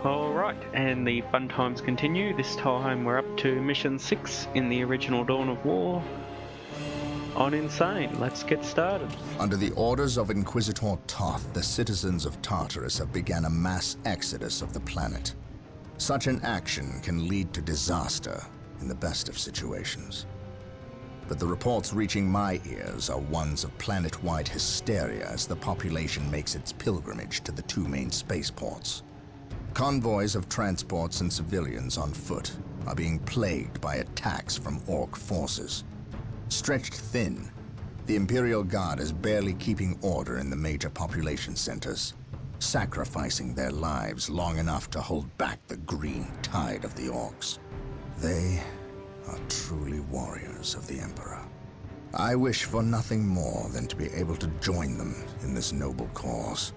Alright, and the fun times continue. This time we're up to Mission 6 in the original Dawn of War on Insane. Let's get started. Under the orders of Inquisitor Toth, the citizens of Tartarus have begun a mass exodus of the planet. Such an action can lead to disaster in the best of situations. But the reports reaching my ears are ones of planet-wide hysteria as the population makes its pilgrimage to the two main spaceports. Convoys of transports and civilians on foot are being plagued by attacks from Orc forces. Stretched thin, the Imperial Guard is barely keeping order in the major population centers, sacrificing their lives long enough to hold back the green tide of the Orcs. They are truly warriors of the Emperor. I wish for nothing more than to be able to join them in this noble cause.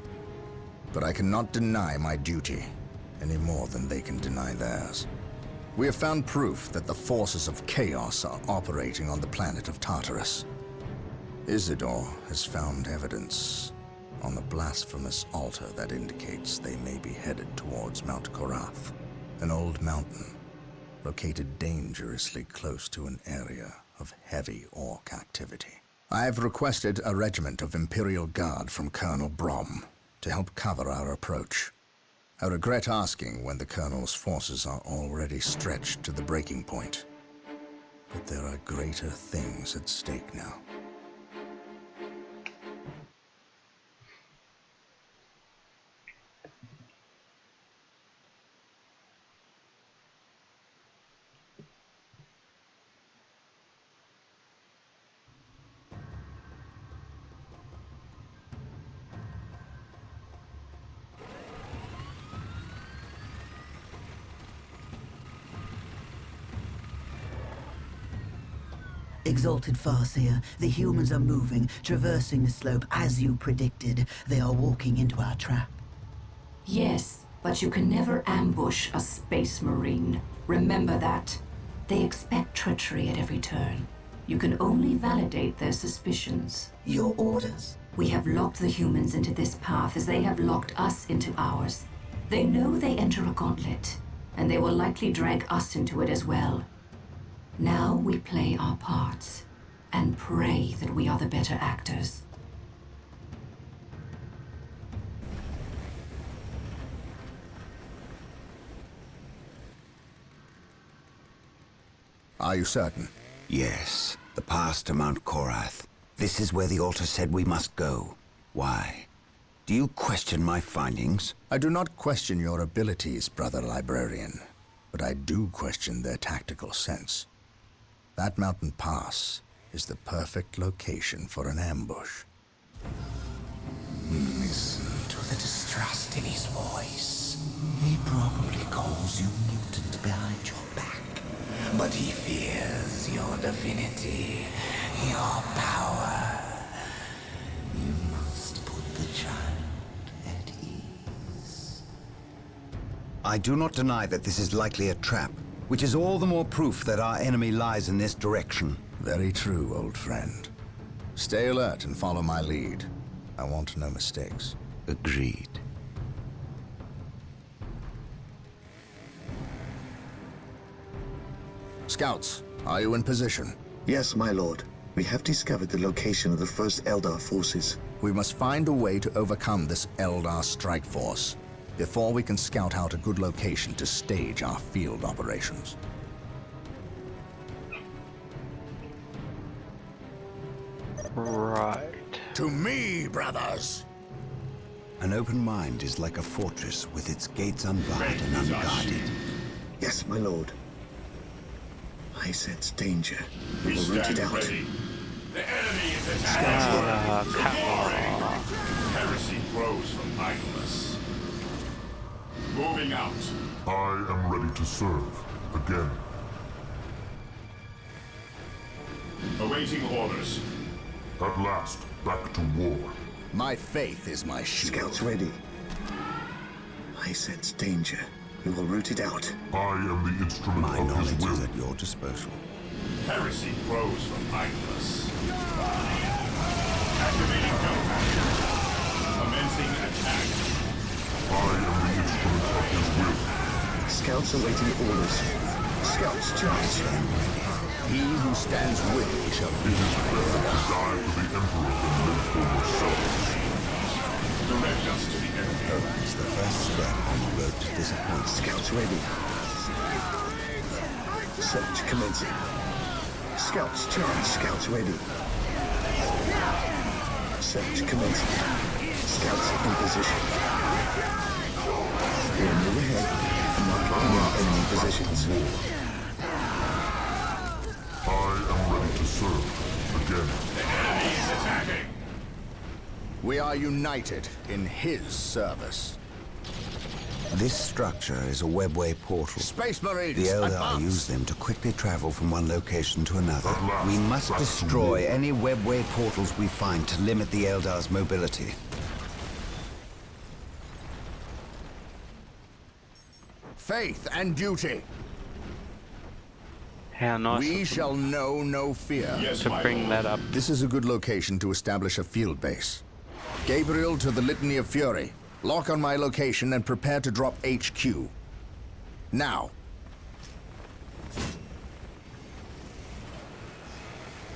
But I cannot deny my duty any more than they can deny theirs. We have found proof that the forces of chaos are operating on the planet of Tartarus. Isidore has found evidence on the blasphemous altar that indicates they may be headed towards Mount Korath, an old mountain located dangerously close to an area of heavy Orc activity. I have requested a regiment of Imperial Guard from Colonel Brom to help cover our approach. I regret asking when the Colonel's forces are already stretched to the breaking point. But there are greater things at stake now. Exalted Farseer, the humans are moving, traversing the slope as you predicted. They are walking into our trap. Yes, but you can never ambush a space marine. Remember that. They expect treachery at every turn. You can only validate their suspicions. Your orders? We have locked the humans into this path as they have locked us into ours. They know they enter a gauntlet, and they will likely drag us into it as well. Now we play our parts, and pray that we are the better actors. Are you certain? Yes, the path to Mount Korath. This is where the altar said we must go. Why? Do you question my findings? I do not question your abilities, Brother Librarian, but I do question their tactical sense. That mountain pass is the perfect location for an ambush. Listen to the distrust in his voice. He probably calls you mutant behind your back, but he fears your divinity, your power. You must put the child at ease. I do not deny that this is likely a trap, which is all the more proof that our enemy lies in this direction. Very true, old friend. Stay alert and follow my lead. I want no mistakes. Agreed. Scouts, are you in position? Yes, my lord. We have discovered the location of the first Eldar forces. We must find a way to overcome this Eldar strike force before we can scout out a good location to stage our field operations. Right. To me, brothers! An open mind is like a fortress with its gates unbarred and unguarded. Yes, my lord. I sense danger. We will root it out. Ready. The enemy is attacking. Heresy grows from idleness. Moving out. I am ready to serve. Again. Awaiting orders. At last, back to war. My faith is my shield. Scouts ready. I sense danger. We will root it out. I am the instrument My of his knowledge will. is at your disposal. Heresy grows from idleness. Activating jump action. Commencing attack. I am the instrument of his will. Scouts awaiting orders. Scouts charge. He who stands with me shall be Die for the Emperor and live for yourself. Direct us to the enemy. It's the first step on the road to disappointment. Scouts ready. Search commencing. Scouts charge. Scouts ready. Search commencing. Scouts in position. We'll move ahead and marking our enemy positions. I am ready to serve. Again. The enemy is attacking. We are united in his service. This structure is a webway portal. Space Marines, The Eldar advance! use them to quickly travel from one location to another. At last, We must back to destroy war. any webway portals we find to limit the Eldar's mobility. Faith and duty. How nice We of them shall know no fear. Yes, to my bring lord. that up. This is a good location to establish a field base. Gabriel to the Litany of Fury. Lock on my location and prepare to drop HQ. Now.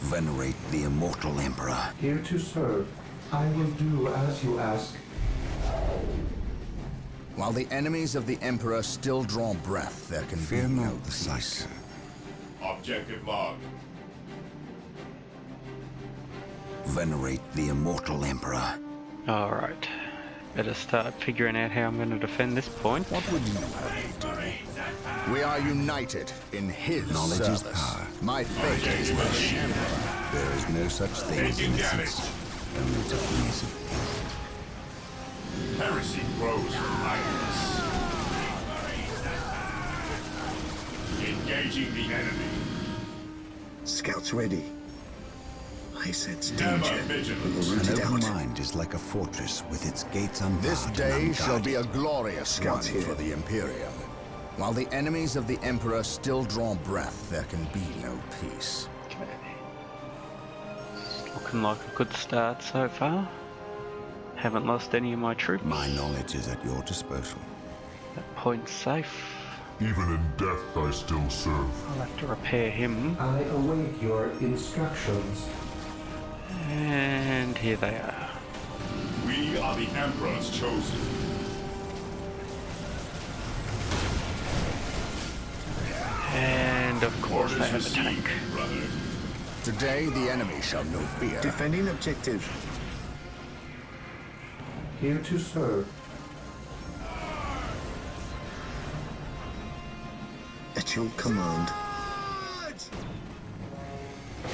Venerate the immortal Emperor. Here to serve. I will do as you ask. While the enemies of the Emperor still draw breath, there can Fear be no not the peace. sight. Objective logged. Venerate the immortal Emperor. Alright. Better start figuring out how I'm going to defend this point. What would you have me do? We are united in his Knowledge is service. power. My faith is my shield. There is no such thing as Taking innocence. Only degrees of guilt. Heresy grows from idleness. Engaging the enemy. Scouts ready. I sense Never danger. We will vigilance. root An it open out. mind is like a fortress with its gates unbarred. This and day shall be a unguarded. glorious one Scouts here. for the Imperium. While the enemies of the Emperor still draw breath, there can be no peace. Okay. Looking like a good start so far. Haven't lost any of my troops. My knowledge is at your disposal. That point's safe. Even in death I still serve. I'll have to repair him. I await your instructions. And here they are. We are the Emperor's chosen. And of course they Orders have a received, tank. brother. Today, the enemy shall know fear. Defending objective. Here to serve. At your command.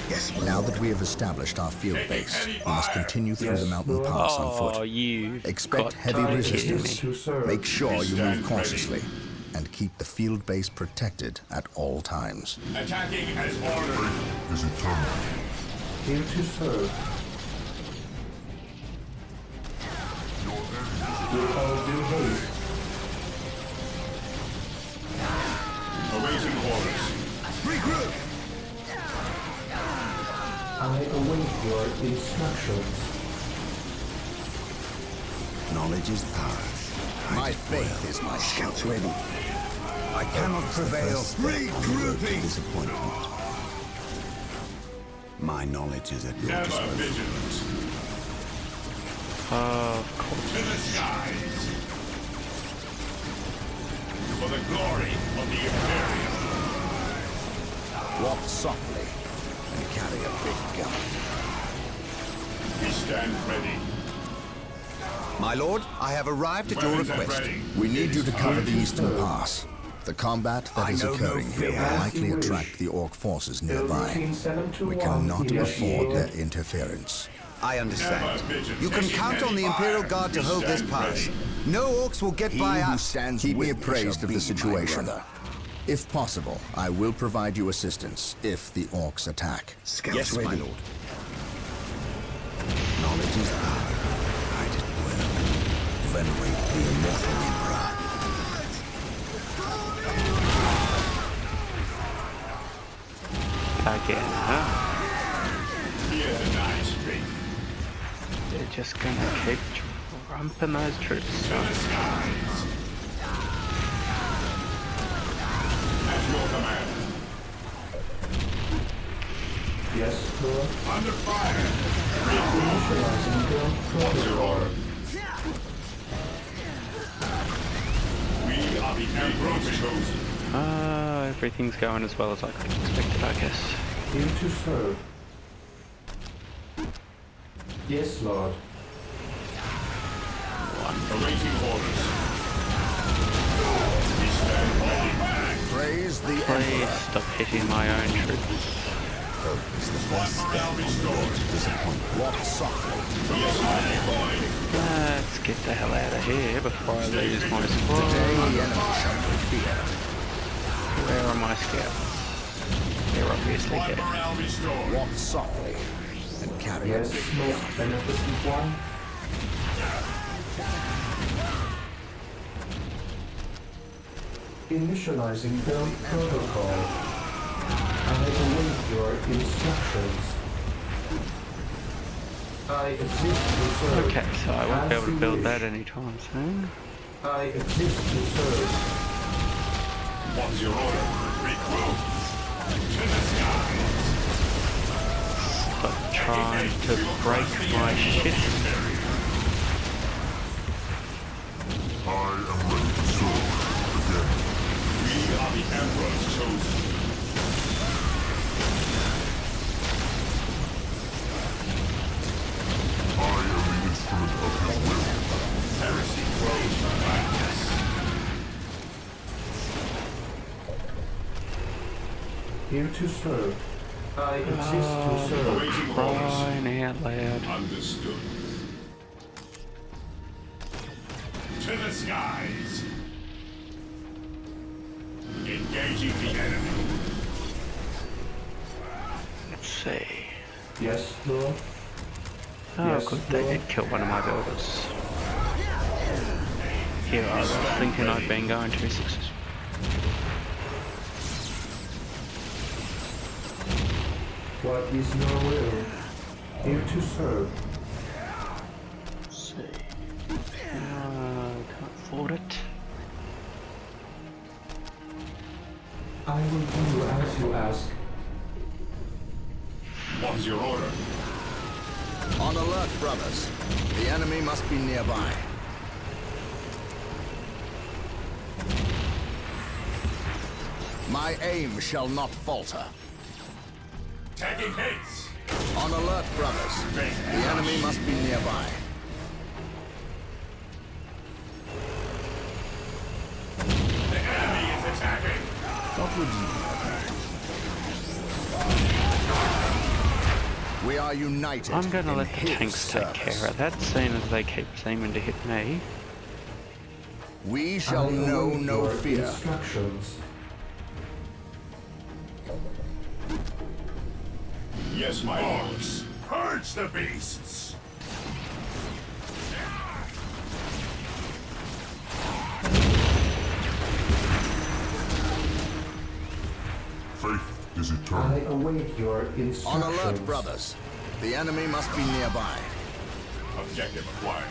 Yes, my Now lord. that we have established our field base, we must continue through the mountain Lord. pass on Oh, foot. you Expect heavy resistance. To serve. Make sure you Stand move cautiously and keep the field base protected at all times. Attacking as ordered. Is eternal. Here to serve. With all due haste. Awaiting orders. Regroup! I await your instructions. Knowledge is power. My faith is my shield. Scouts ready. I cannot prevail. Regrouping! Disappointment. My knowledge is at your Never disposal. vigilance. Of course. To the skies. For the glory of the Imperium. Walk softly and carry a big gun. We stand ready. My lord, I have arrived at your Weapons at request. ready. We need you to cover the eastern pass. The combat that I is know no occurring here fear. will As likely you wish. attract the Orc forces Build nearby. routine 721 We cannot afford their initiated. interference. I understand. Never vigilance. You can count on the Imperial Guard to hold this pass. No orcs will get He by who us. stands Keep with me me appraised shall of be the my situation. brother. If possible, I will provide you assistance if the Orcs attack. Scouts Yes, ready. my lord. Knowledge is power. Hide it well. Venerate the immortal Emperor. Again, huh? Fear denies faith. They're just gonna keep rumping those troops. To the skies. Under fire. Initializing build What's your protocol. order? We are the Emperor's chosen. Everything's going as well as I could have expected, I guess. Here to serve. Yes, Lord. Awaiting orders. We stand ready. Praise the Please Emperor. stop hitting my own troops. Hope is the first step Morale on the road restored. to disappointment. Walk softly. Yes, I deploy. Let's get the hell out of here before I lose my squad. Today the enemy shall be feared. Where are my scouts? They're obviously Squad dead. morale restored. Walk softly and carry Yes, it. most beneficent one. Initializing build protocol. I await your instructions. I exist to serve. Okay, so I won't be able to As you build wish. that anytime soon. I exist to serve. What's your order? Recruit. To the skies. Stop trying to break my shit. I am ready to serve again. We are the Emperor's chosen. I am the instrument of his will. Heresy grows from madness. Here to serve. I exist to serve. Awaiting orders. Crying out loud. Understood. To the skies. Engaging the enemy. Let's see. Yes, Lord. Oh, Yes, good, they Lord. did kill one of my builders. Here I was thinking I'd been going too successful. What is your will? Here to serve. Let's see. Can't afford it. I will do as you ask. What's your order? On alert, brothers. The enemy must be nearby. My aim shall not falter. Taking hits. On alert, brothers. The enemy must be nearby. The enemy is attacking. What would you? We are united. I'm gonna in let the his tanks take service. care of that, seeing as they keep seeming to hit me. We shall I know await no your fear. Instructions. Yes, my lords. Purge the beasts. Faith is I eternal. await your On instructions. alert, brothers. The enemy must be nearby. Objective acquired.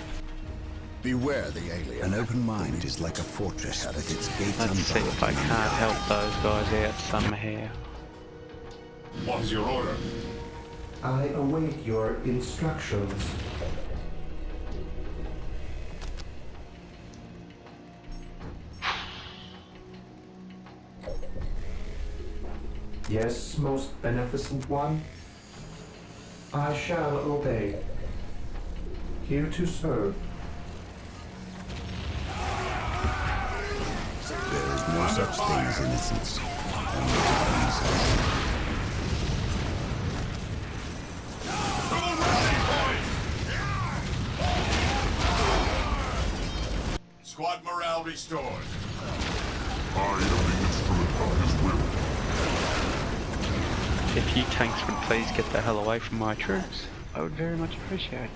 Beware the alien. An open mind is like a fortress with its gates Let's see unbarred. if I can't help those guys out somehow. What's your order? I await your instructions. Yes, most beneficent one. I shall obey. Here to serve. There is no such thing as innocence. Only Jesus. Squad morale restored. I am the instrument of his will. If you tanks would please get the hell away from my troops, I would very much appreciate it.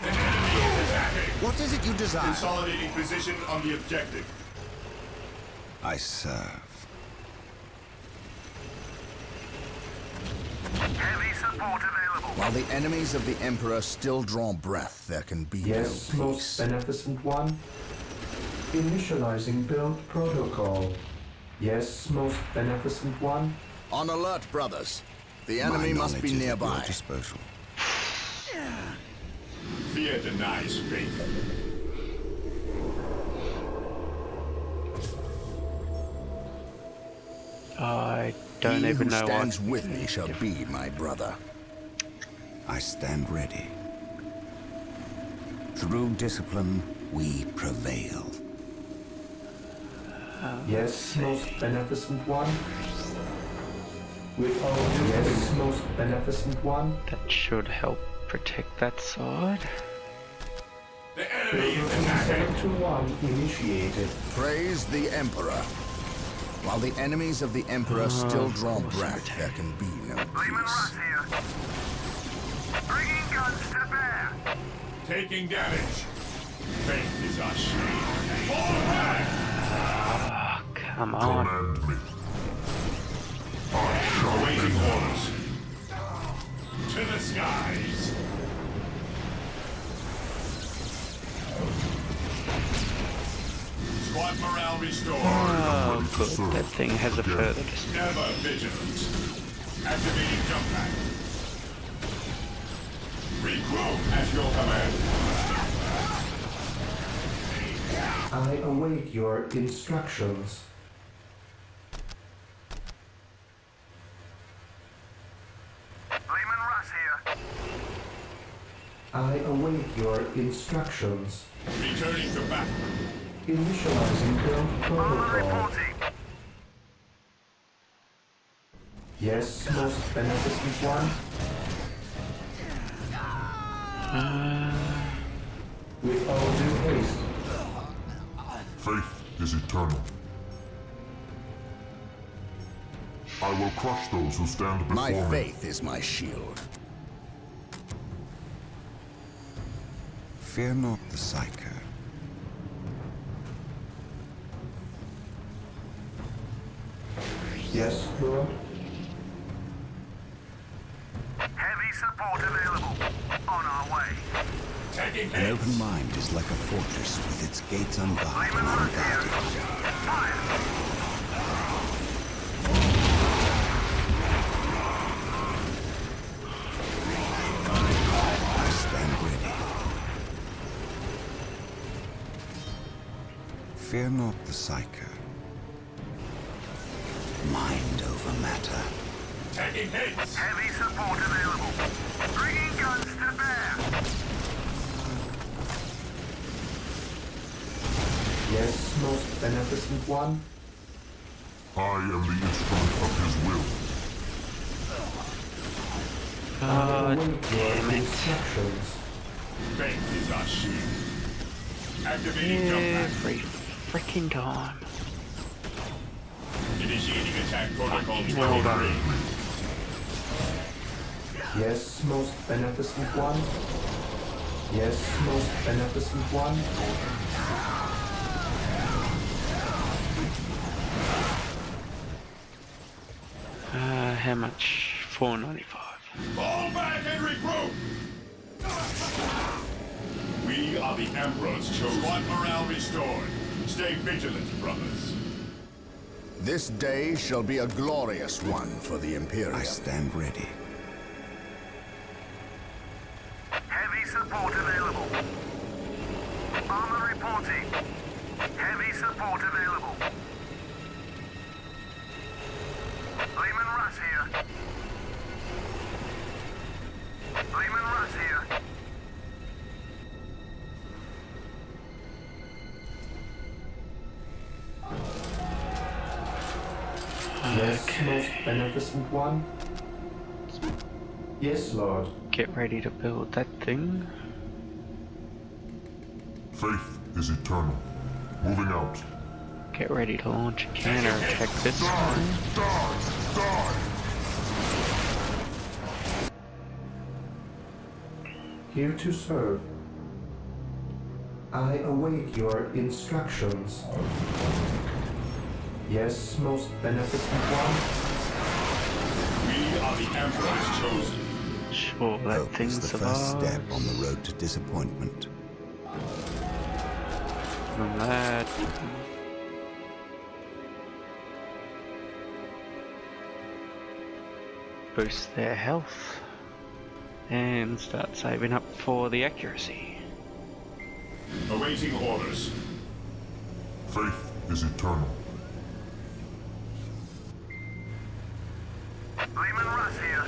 The enemy is attacking. What is it you desire? Consolidating position on the objective. I serve. While the enemies of the Emperor still draw breath, there can be Yes, no most peace. beneficent one. Initializing build protocol. Yes, most beneficent one. On alert, brothers. The enemy My must be knowledge is at your nearby. disposal. Fear denies faith. I don't He even who know what. stands with me shall be my brother. I stand ready. Through discipline, we prevail. Yes, most beneficent one. With all due yes, most beneficent one. That should help protect that side. The enemy is attacking. 721 initiated. Praise the Emperor. While the enemies of the Emperor still draw of course, breath, there can be no Lehman Russ peace. here. Bringing guns to bear. Taking damage. Faith is our shield. Fall back! Oh, come on. Command me. Awaiting orders. To the skies. Squad morale restored. Oh, good. That thing has a further distance. Never vigilant. Activating jump pack. Regroup at your command. I await your instructions. Lehman Russ here. I await your instructions. Returning to battle. Initializing build Armor protocol. reporting. Yes, most beneficent one. With all due haste. Faith is eternal. I will crush those who stand before My me. faith is my shield. Fear not the Psyker. Yes, Lord. Heavy support available. On our way. Taking An hits. open mind is like a fortress with its gates unbarred and unguarded. Fire. I stand ready. Fear not the Psyker. Mind over matter. Taking hits. Heavy support available. Bringing guns to bear. Yes, most beneficent one. I am the instrument of his will. I Oh, await your damn it. instructions. Faith is our shield. Activating jump pack. Every freaking time. Initiating attack protocol Well done. 23. Yes, most beneficent one. Yes, most beneficent one. How much? $4.95. Fall back and regroup! We are the Emperor's chosen. Squad morale restored. Stay vigilant, brothers. This day shall be a glorious one for the Imperium. I stand ready. Heavy support available. Armor reporting. Heavy support available. Lehman Russ here. Lehman Russ here. Yes, most beneficent one. Yes, Lord. Get ready to build that thing. Faith is eternal. Moving out. Get ready to launch a counter-attack this Die! time. Die! Die! Here to serve. I await your instructions. Yes, most beneficent one. We are the Emperor's chosen. Sure, that Hope thing is the first step survives. on the road to disappointment. And that. boost their health and start saving up for the accuracy. Awaiting orders. Faith is eternal. Lehman Russ here.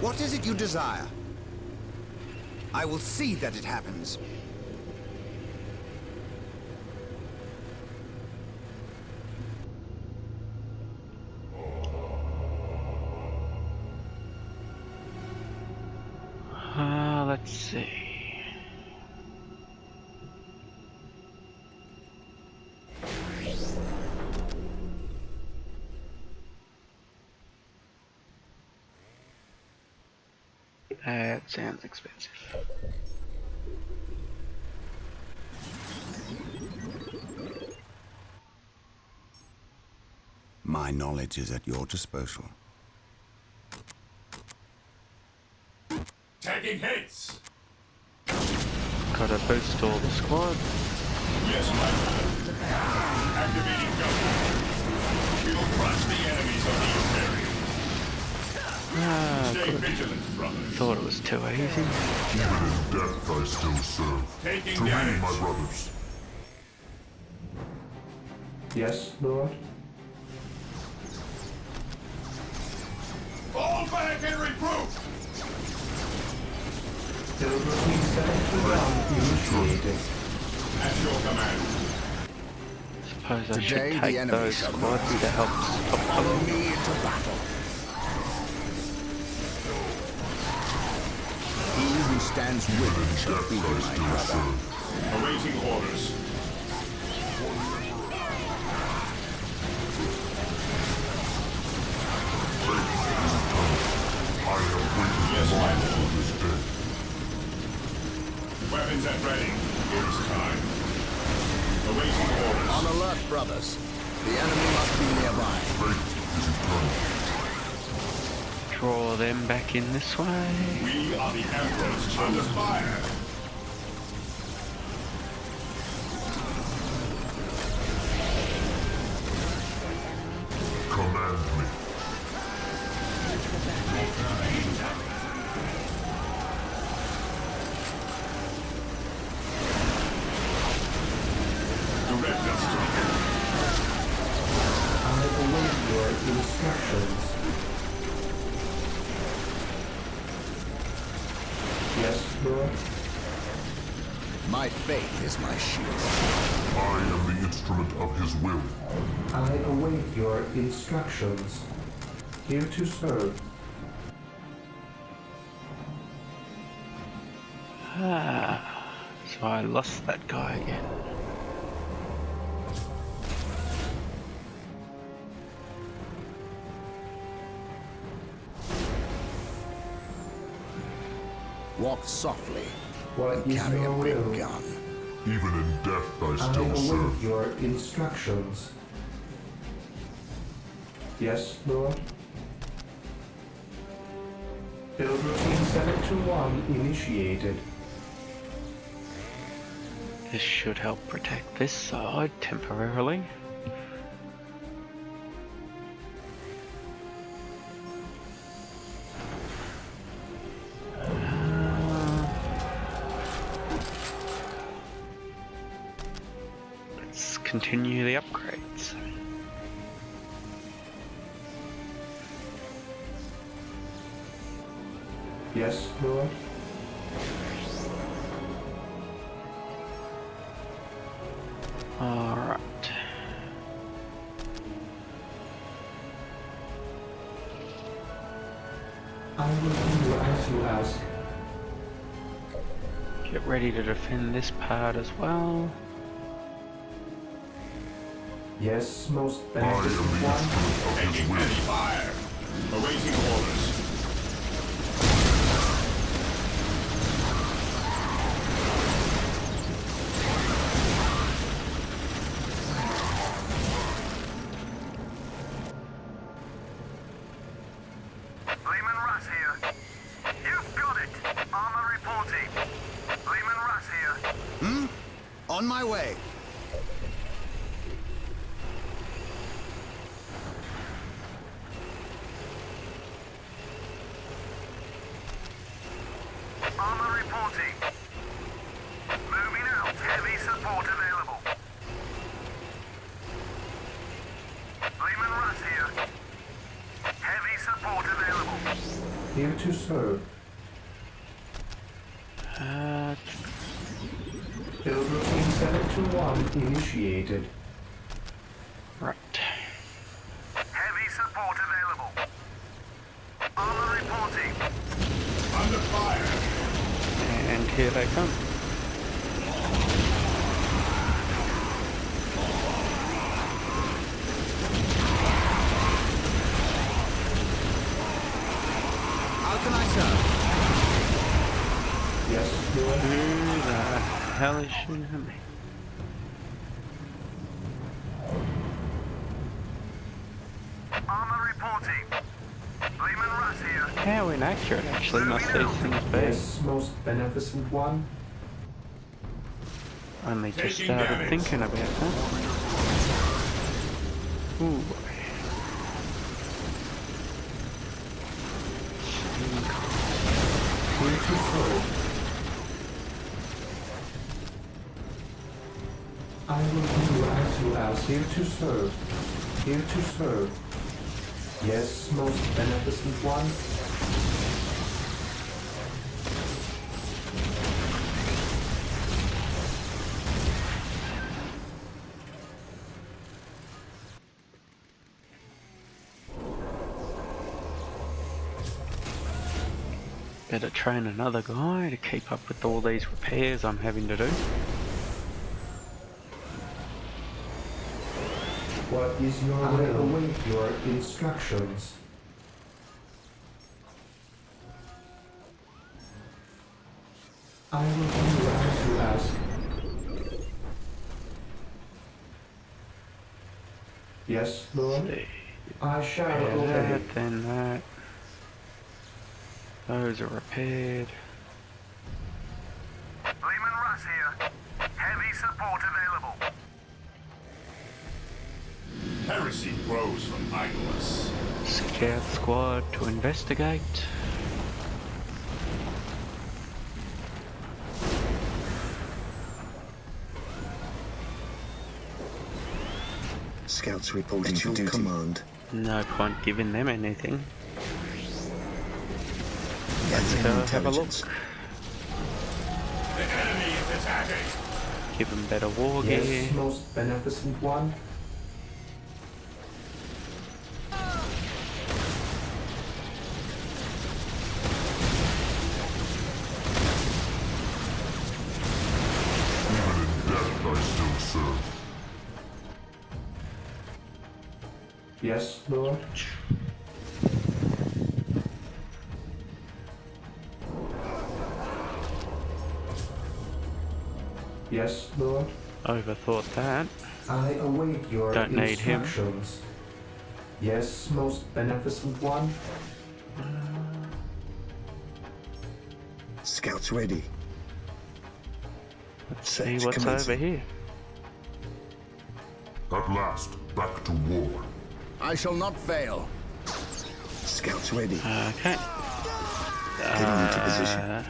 What is it you desire? I will see that it happens. Let's see. That sounds expensive. My knowledge is at your disposal. Taking hits. Gotta boost all the squad. Yes, my lord. Activating gun. We'll crush the enemies of the Imperium. Stay Good. vigilant, brothers. Thought it was too easy. Even in death I still serve. Taking To me, damage. my brothers. Yes, Lord? Fall back and regroup. Deliberately select round initiated. At your command. Suppose I Today, should the take enemy those shall squads not to help stop Follow them. me into battle. He who stands with me shall be Death I my still brother. serve. Awaiting orders. I have waited long for this day. Weapons at ready. It's time. Awaiting orders. On alert, brothers. The enemy must be nearby. Faith is eternal. Draw them back in this way. We are the Emperor's under fire. Command me. Direct us to I await your instructions. Yes, Lord? My faith is my shield. I am the instrument of his will. I await your instructions. Here to serve. So I lost that guy again. Walk softly What and is carry a your big will? gun. Even in death I I still await serve. your instructions. Yes, Lord? Build routine 721 initiated. This should help protect this side temporarily. Let's continue the upgrades. Yes, Lord? Alright. I will do as you ask. Get ready to defend this part as well. Yes, most I am the beneficent one. instrument of his taking will. heavy fire. Awaiting orders. Lehman Russ here. You've got it. Armor reporting. Lehman Russ here. On my way. Here to serve. Build routine 721 initiated. Right. Heavy support available. Armor reporting. Under fire. And here they come. How can I serve? Yes, Lord. Who the hell is shooting at me? Armor reporting. Lehman Russ here. How inaccurate actually must these things be? Yes, most beneficent one. Only just Taking started damage. thinking about that. Ooh. Here to serve. I will do as you ask. Here to serve. Here to serve. Yes, most beneficent one. Better train another guy to keep up with all these repairs I'm having to do. What is your will? I await your instructions. I will do as you ask. Yes, Lord. I shall obey. That, then that. Those are repaired. Lehman Russ here. Heavy support available. Heresy grows from idleness. Scout squad to investigate. Scouts reporting to duty. Command. No point giving them anything. Let's Go have a look. The enemy is attacking. Give them better war gear. Yes, most beneficent one. Even in death I still serve. Yes, Lord. Yes, Lord. Overthought that. I await your Don't need him. instructions. Yes, most beneficent one. Scouts ready. Let's see Search what's commencing. over here. At last, back to war. I shall not fail. Scouts ready. Okay. Getting into position.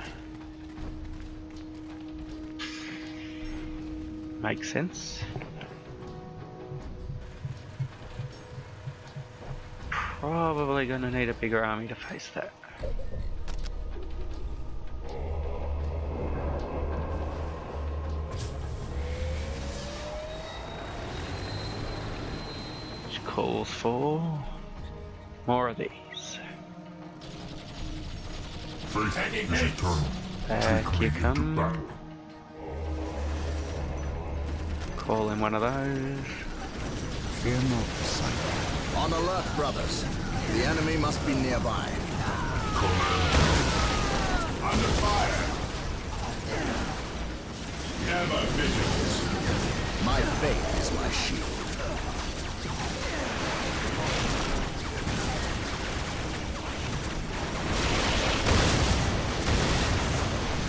Makes sense. Probably gonna need a bigger army to face that. Which calls for more of these. Faith is eternal. Back Take you me into come. battle. Call in one of those. Fear not, son. On alert, brothers. The enemy must be nearby. Under fire. Never vigilant. My faith is my shield.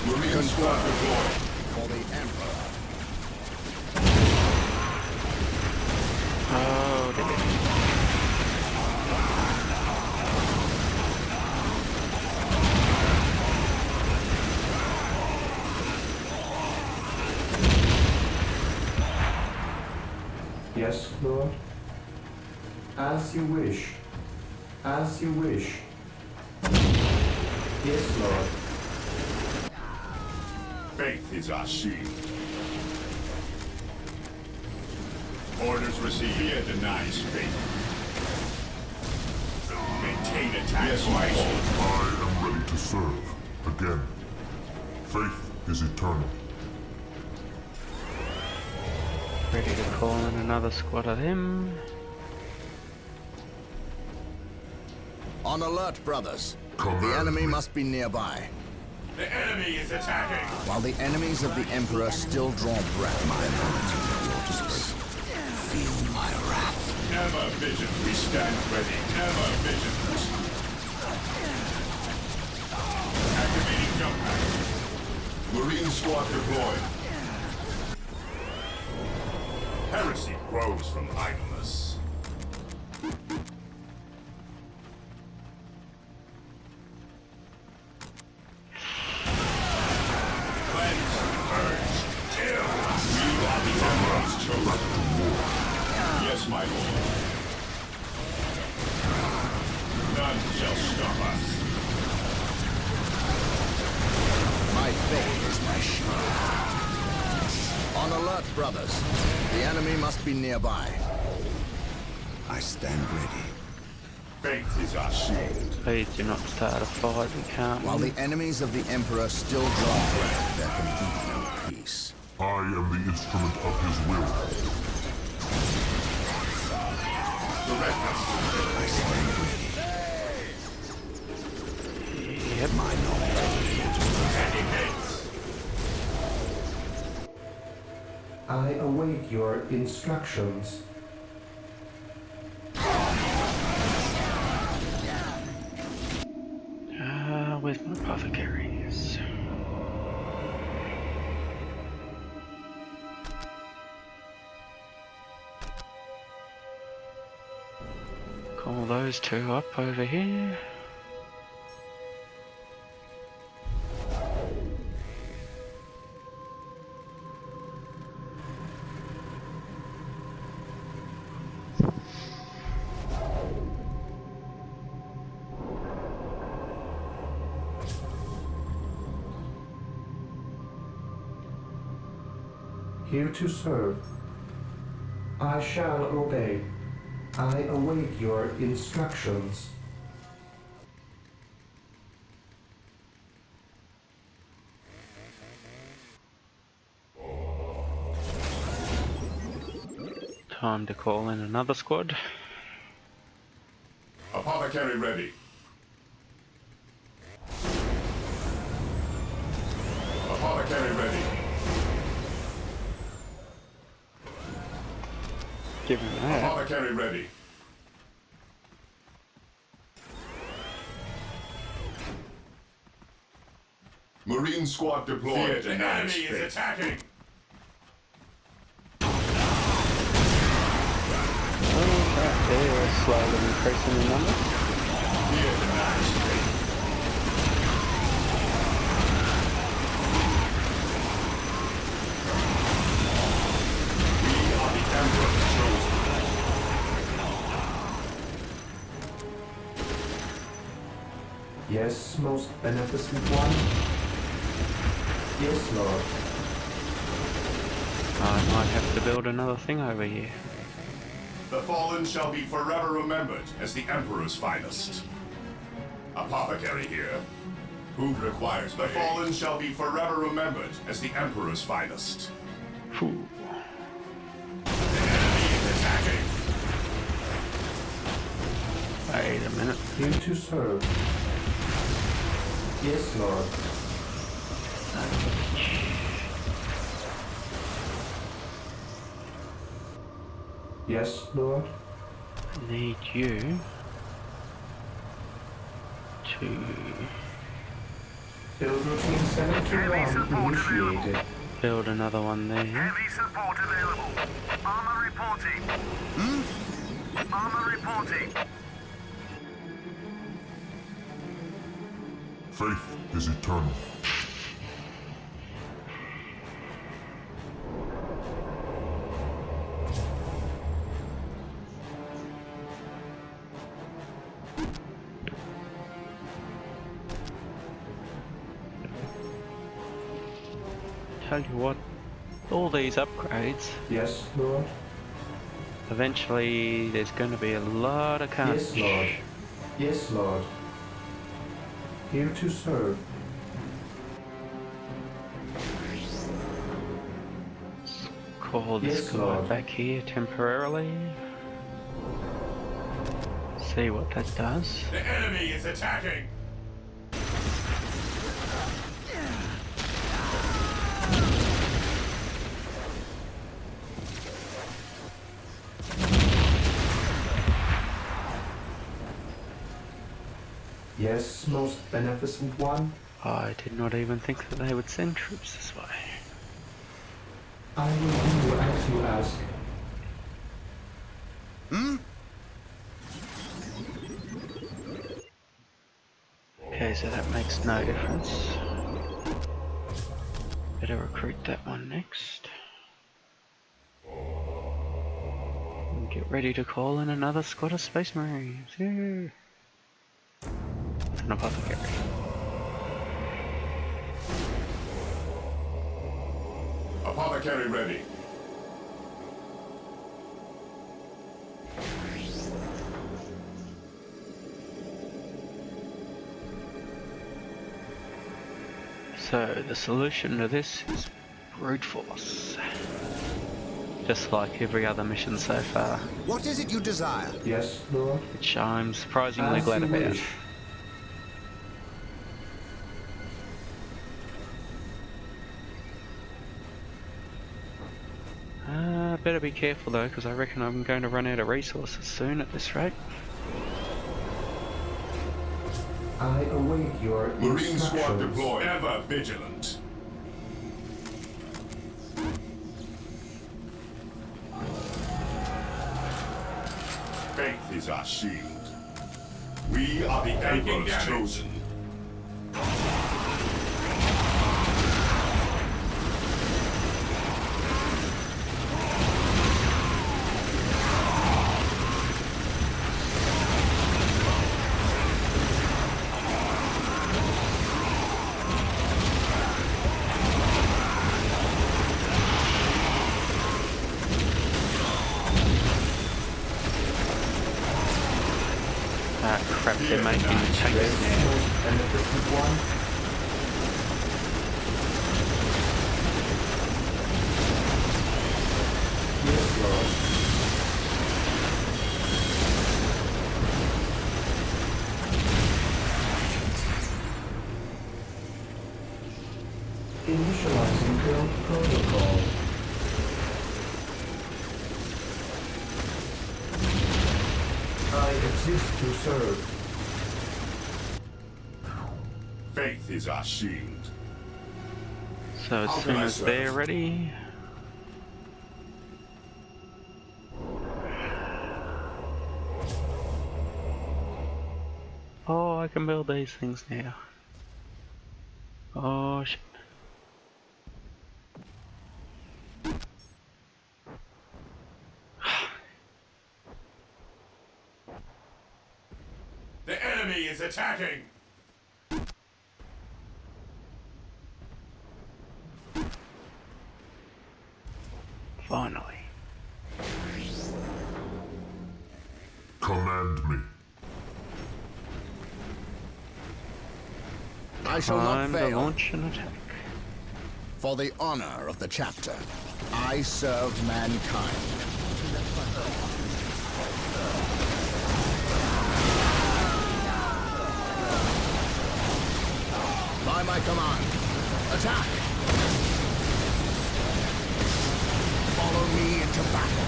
Marine squad report. For the Emperor. Oh, dear. Yes, Lord. As you wish. As you wish. Yes, Lord. Faith is our shield. Orders received. Fear denies faith. Maintain attack. Yes, my lord. I am ready to serve. Again. Faith is eternal. Ready to call in another squad of him. On alert, brothers. Command The enemy me. must be nearby. The enemy is attacking. While the enemies of the Emperor still draw breath, My ability to your disgrace. Feel my wrath. Ever vigilant. We stand ready. Ever vigilant. Activating jump pack. Marine squad deployed. Heresy grows from idleness. Cleanse, purge, kill. You are the Emperor's chosen. Yes, my lord. None shall stop us. my faith is my shield. On alert, brothers. The enemy must be nearby. I stand ready. Faith is our shield. Please do not start a fight, we can't. While the enemies of the Emperor still draw breath, there can be no peace. I am the instrument of his will. Direct us. I stand ready. Yep. My knowledge of the Attacking gates. I await your instructions. Where's my apothecaries? Call those two up over here. Here to serve. I shall obey. I await your instructions. Time to call in another squad. Apothecary ready. Apothecary ready. Give him that. Apothecary ready. Marine squad deployed. The enemy is attacking. Okay, we're slowly increasing the number. Fear denies faith. We are the Emperor's chosen. Yes, most beneficent one? Yes, Lord. I might have to build another thing over here. The fallen shall be forever remembered as the Emperor's finest. Apothecary here. Who requires the fallen shall be forever remembered as the Emperor's finest. Phew. The enemy is attacking. Wait a minute. Here to serve. Yes, Lord. Yes, Lord. I need you to Build routine 721 initiated. build another one there. Heavy support available. Armor reporting. Armor reporting. Faith is eternal. tell you what, all these upgrades, Yes, Lord. eventually there's going to be a lot of carnage. Yes, Lord. Yes, Lord. Here to serve. Call this Yes, guy Lord. back here temporarily. See what that does. The enemy is attacking! Yes, most beneficent one. I did not even think that they would send troops this way. I will do as you ask. Okay, so that makes no difference. Better recruit that one next. And get ready to call in another squad of Space Marines. Yeah. An apothecary. Apothecary ready. So the solution to this is brute force. Just like every other mission so far. What is it you desire? Yes, Lord. Which I'm surprisingly As glad you about. wish. Better be careful though, because I reckon I'm going to run out of resources soon at this rate. I await your Marine squad instructions. deployed. Ever vigilant. Faith is our shield. We are the Emperor's chosen. Ah crap, they're making tanks now. Most beneficent one. Yes, Lord. Initializing build protocol. I exist to serve. Faith is our shield. So as How soon can I as serve? they're ready... Oh, I can build these things now. Oh shit. The enemy is attacking! Finally. Command me. I shall not Time to fail. launch an attack. For the honor of the chapter, I serve mankind. By my command, attack! Follow me into battle.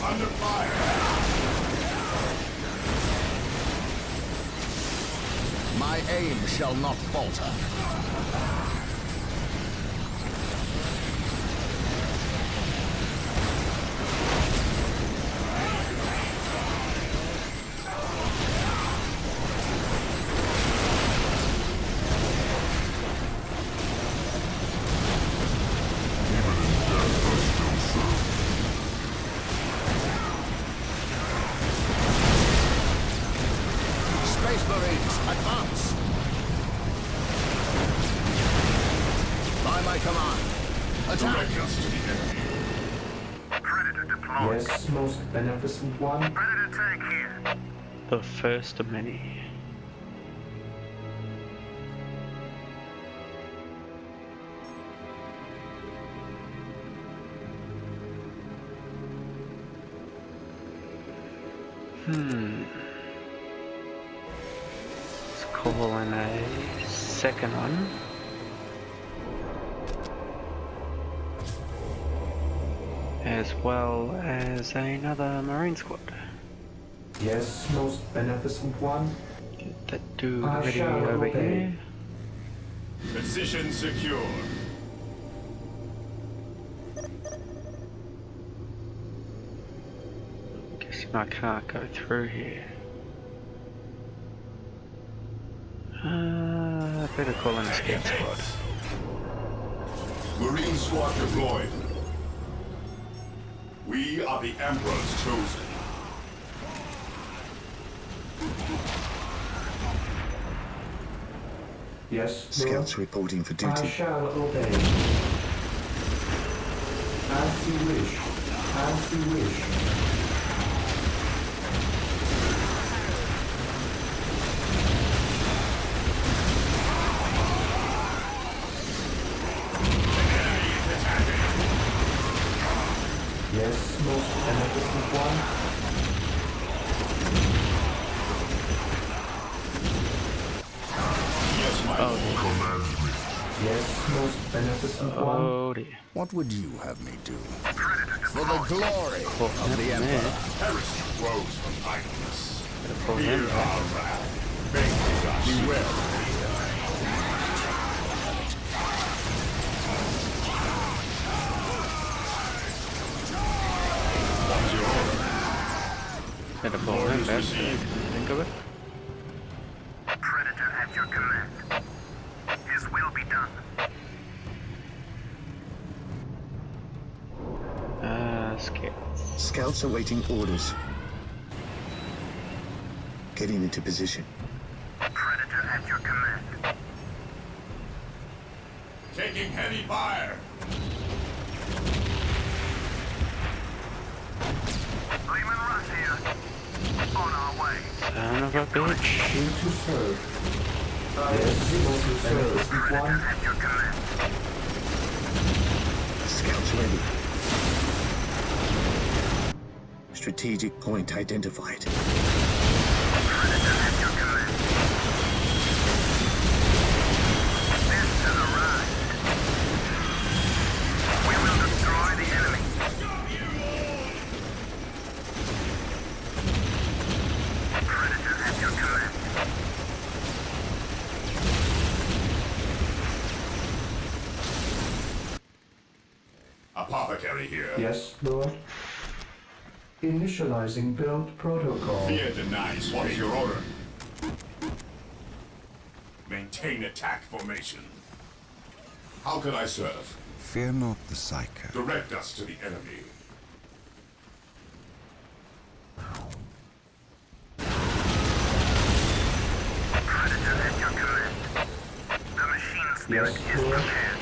Under fire! My aim shall not falter. Space Marines, advance! us to the enemy. Predator deployed. Yes, most beneficent one. Predator tank here. The first of many. Let's call in a second one. As well as another Marine squad. Yes, most beneficent one. Get that dude I ready shall over obey. here. Position secure. Guessing I can't go through here. Better call in a scout squad. Marine squad deployed. We are the Emperor's chosen. Yes, Scouts reporting for I duty. shall obey. As you wish. As you wish. Yes, most beneficent one. Yes, my lord. Command me. Yes, most beneficent one. Oh dear. What would you have me do? Predator For the deployed. glory of the Emperor. Heresy grows from idleness. Better pull Fear them back. our wrath. Vengeance our We shield. will. Better pull them back so you can think of it. Predator at your command. His will be done. Scouts. Scouts awaiting orders. Getting into position. Predator at your command. Taking heavy fire. Lehman Russ here. On our way. Son of a bitch. Here to serve. Yes, most beneficent Predator one. at your command. Scouts ready. Strategic point identified. Predator at your command. This is a ride. We will destroy the enemy. Predator at your command. Apothecary here. Yes, Lord. Initializing build protocol. Fear denies. What is your order? Maintain attack formation. How can I serve? Fear not the Psyker. Direct us to the enemy. Predator at your command. The machine spirit Yes, is Lord. prepared.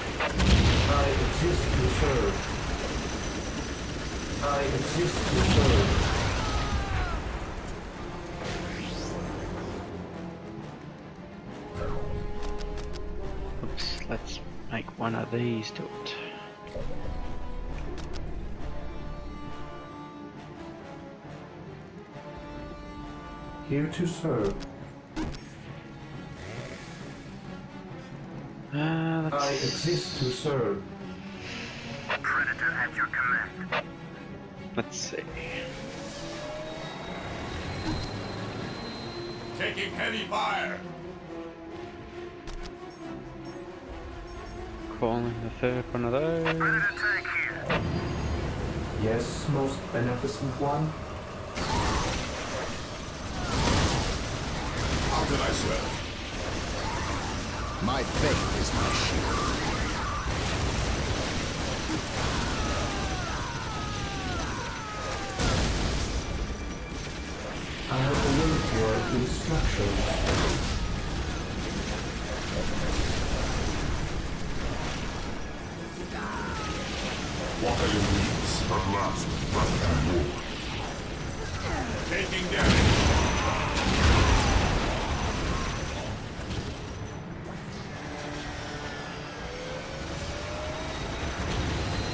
I exist to serve. I exist to serve. Oops, let's make one of these do it. Here to serve. I Let's exist to serve. Predator at your command. let's see. Taking heavy fire. Calling the third one of those. Predator tank here. Yes, most beneficent one. How can I serve? My faith is my shield. I await your instructions. What are your needs? At last, back to war. Taking damage.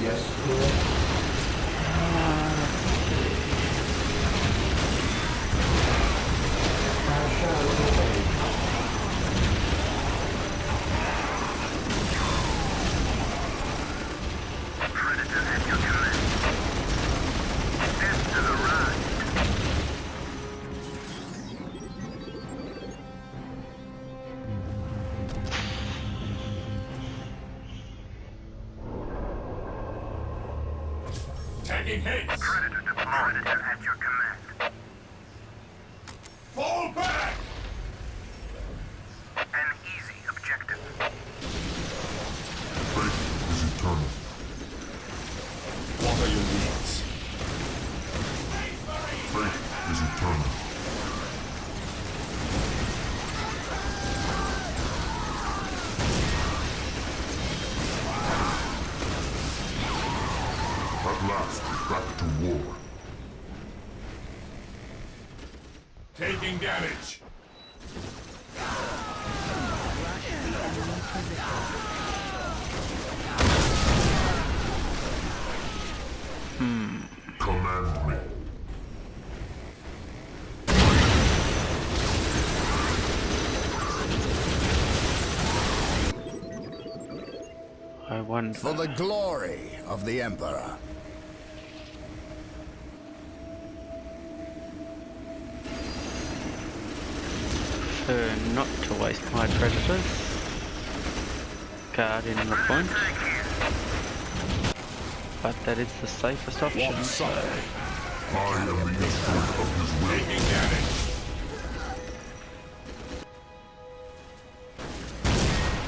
Yes, Lord. I shall obey. Predator at your command. Death to the right. Taking hits. Predator deployed. Predator at your command. Fall back. An easy objective. Faith is eternal. What are your needs? Faith is eternal. At last, back to war. Taking damage. Command me. I wonder. For the glory of the Emperor. Not to waste my predators. Guarding the point. But that is the safest option. One So side. I am the instrument of his will. Taking damage.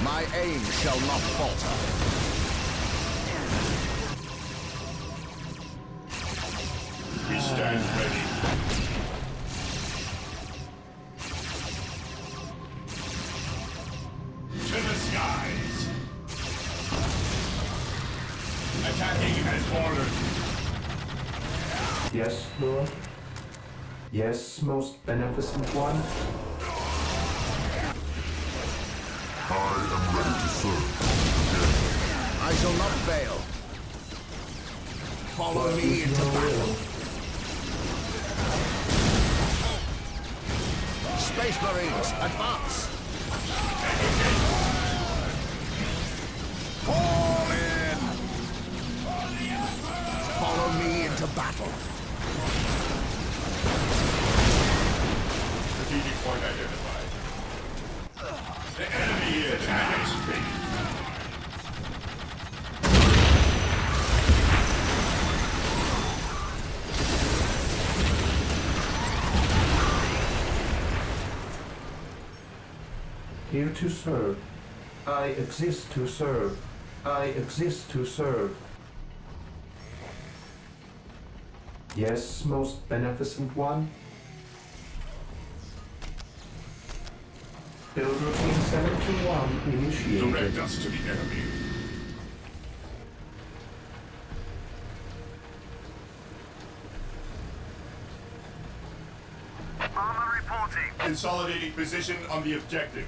My aim shall not falter. He stands ready. To the skies. Attacking as ordered. Yes, Lord. Yes, most beneficent one. I am ready to serve. Again. I shall not fail. Follow What me is into your battle. will? Space Marines, advance! Fall in! Follow me into battle. Strategic point identified. The enemy is at its feet. Here to serve. I exist to serve. I exist to serve. Yes, most beneficent one. Build routine 721 initiated. Direct us to the enemy. Armor reporting. Consolidating position on the objective.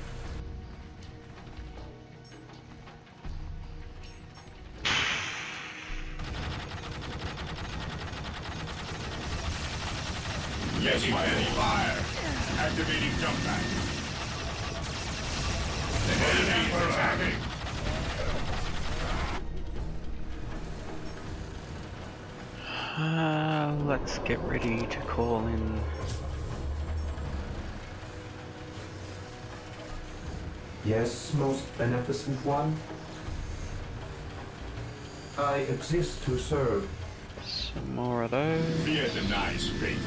Getting heavy fire. Activating jump back. The enemy is attacking. let's get ready to call in. Yes, most beneficent one. I exist to serve. Some more of those. Fear denies faith.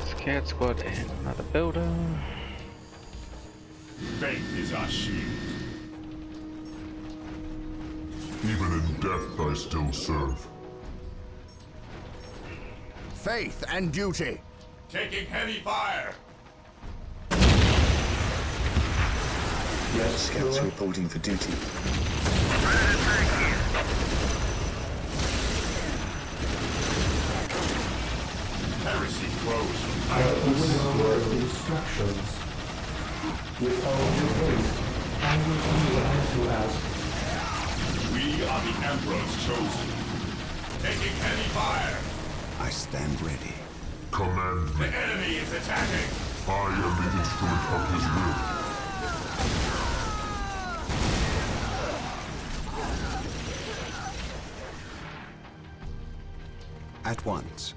Scout squad and another builder. Faith is our shield. Even in death I still serve. Faith and duty. Taking heavy fire. Yes, Scouts reporting for duty. Heresy grows. I await your instructions. With all due haste, I will do what I to ask. We are the Emperor's chosen. Taking heavy fire. I stand ready. Command The me. enemy is attacking. I am the instrument of his will. At once.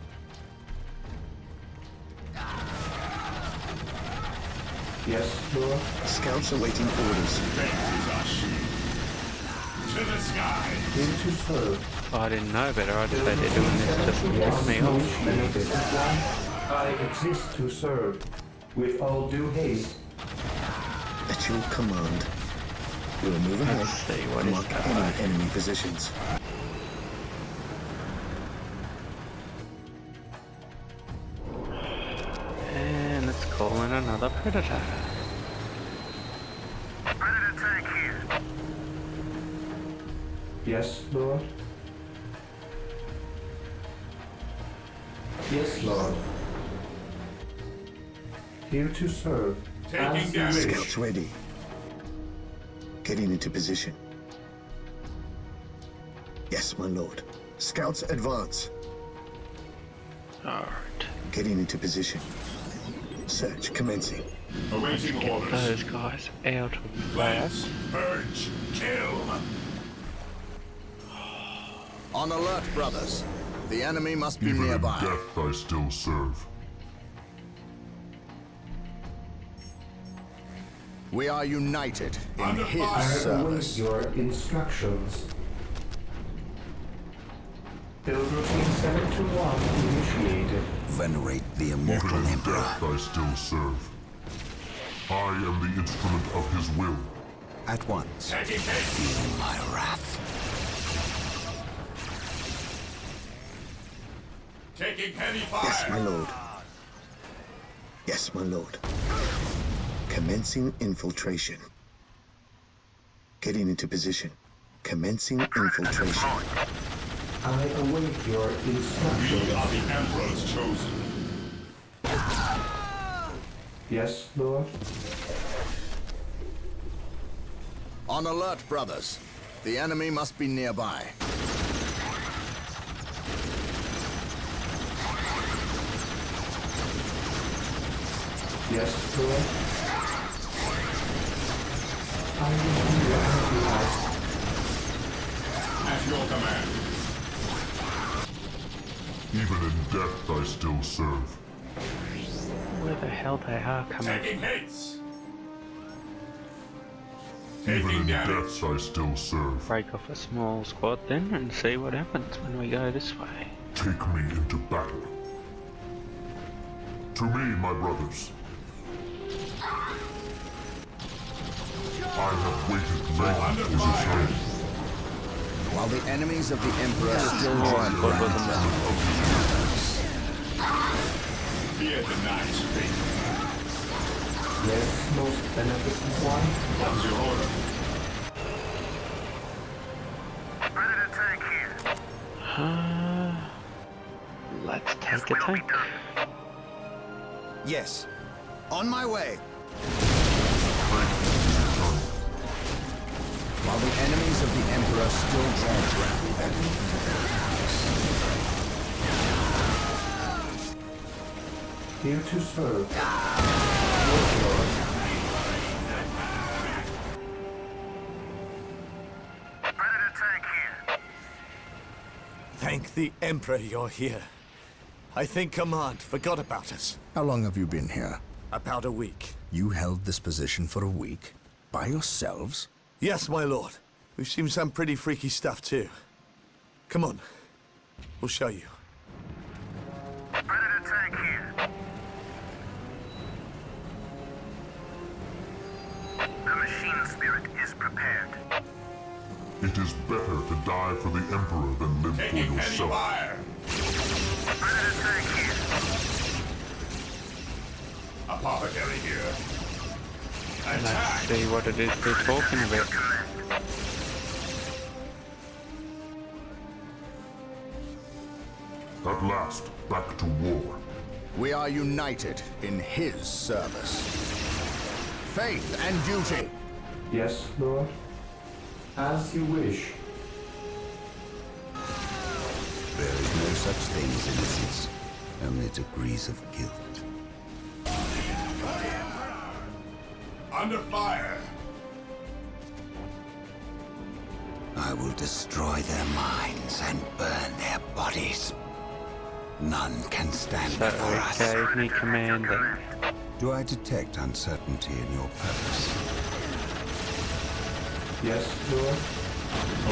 Yes, Lord? Scouts awaiting orders. Fate is our shield. To the sky. Here to serve. Oh, I didn't know better. I just thought they're doing this just to piss me off. Beneficent One, I exist to serve. With all due haste. At your command. We'll move ahead. Let's see, what is Mark that? any enemy positions. And let's call in another predator. Predator tank here. Yes, Lord? Yes, Lord. Here to serve. Taking As you damage. wish. Scouts ready. Getting into position. Yes, my lord. Scouts advance. Alright. Getting into position. Search commencing. Awaiting Get orders. those guys out of that. Cleanse, purge, kill. On alert, brothers. The enemy must be Even in nearby. death I still serve. We are united in Under his fire. I await service. your instructions. Build routine 721 initiated. Venerate the Even immortal in Emperor. death I still serve. I am the instrument of his will. At once. Taking hit. Feel my wrath. Taking heavy Yes, my fire. lord. Yes, my lord. Commencing infiltration. Getting into position. Commencing infiltration. I await your We instructions. are the Emperor's chosen. Yes, Lord? On alert, brothers. The enemy must be nearby. Yes, Lord? I will do what you ask. At your command. Even in death I still serve. Where the hell they are coming? Taking hits. Even Taking in damage. death I still serve. Break off a small squad then and see what happens when we go this way. Take me into battle. To me, my brothers. I have waited long Under for this fire. moment. While the enemies of the Emperor still Oh, draw squad ground. wasn't Fear denies fate. Yes, most beneficent one? What's your order? Predator tank here. Let's Yes, take a will be tank. done. Yes. On my way. While the enemies of the Emperor still draw ground. Here to serve. Yes, Lord. Predator tank here. Thank the Emperor you're here. I think Command forgot about us. How long have you been here? About a week. You held this position for a week? By yourselves? Yes, my lord. We've seen some pretty freaky stuff too. Come on. We'll show you. Predator tank here. The machine spirit is prepared. It is better to die for the Emperor than live for Taking heavy yourself. fire. Predator tank here. Apothecary here. Let's see what it is they're talking about. At last, back to war. We are united in his service. Faith and duty. Yes, Lord. As you wish. There is no such thing as innocence, only degrees of guilt. Under fire! I will destroy their minds and burn their bodies. None can stand So before it us. gave me command then. Do I detect uncertainty in your purpose? Yes, Lord.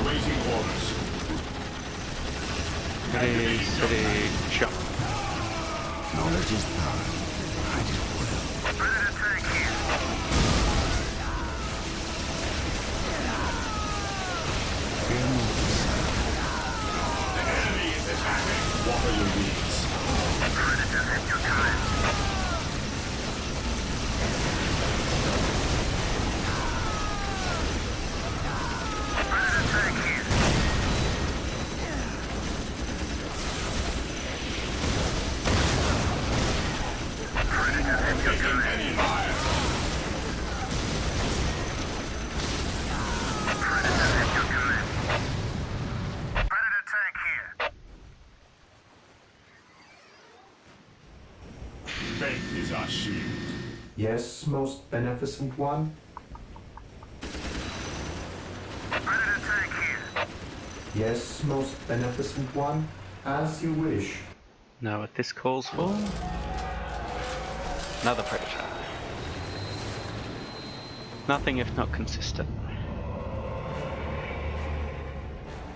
Awaiting orders. City, jump. Knowledge is power. Right at will. Predator tank here. Fear not, sir. The enemy is attacking. What are your needs? Predator at your command. Predator tank here. Predator at your Taking command. any fire. Predator at your command. Predator tank here. Faith is our shield. Yes, most beneficent one. Predator tank here. Yes, most beneficent one. As you wish. Know what this calls for? Another predator. Nothing if not consistent.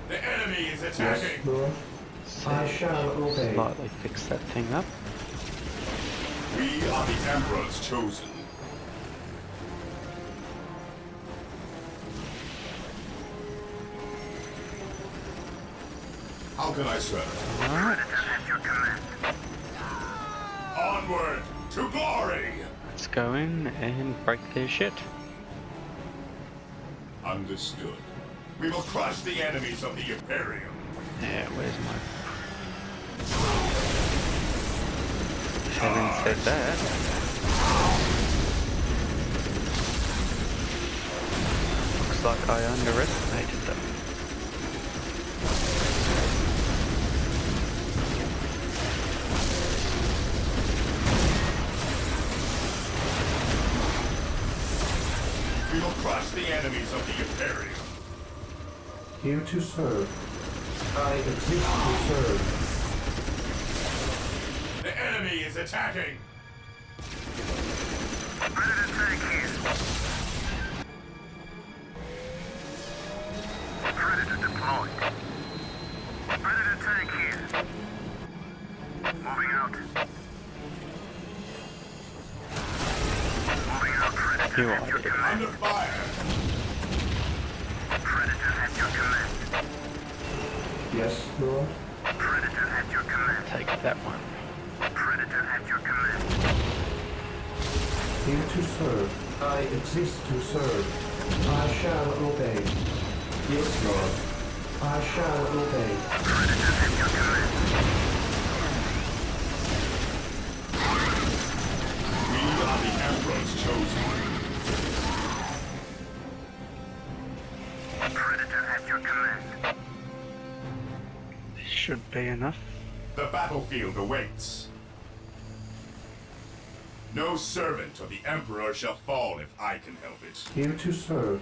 The enemy is Yes, attacking. Lord. I shall obey. Slightly fix that thing up. We are the Emperor's chosen. How can I serve? Alright, Predator at your command. Onward to glory! let's go in and break their shit. Understood. We will crush the enemies of the Imperium. Yeah, where's my... Having said that... Looks like I underestimated them. We will crush the enemies of the Imperium. Here to serve. I exist to serve. The enemy is attacking. Predator tank here. Predator deployed. Predator tank here. Moving out. Moving out, Predator You at are your it. command. Under fire. Predator at your command. Yes, Lord. Predator at your command. Take that one. Predator at your command. Here to serve. I exist to serve. I shall obey. Yes, Lord. I shall obey. Predator at your command. We are the Emperor's chosen. Predator at your command. This should be enough. The battlefield awaits. No servant of the Emperor shall fall if I can help it. Here to serve.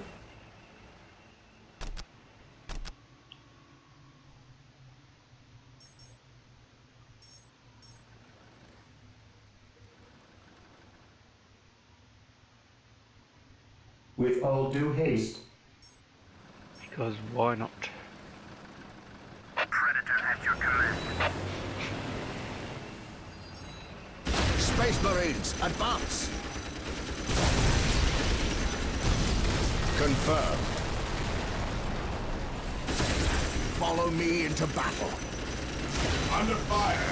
With all due haste. Because why not? Predator at your command. Space Marines, advance! Confirmed. Follow me into battle. Under fire.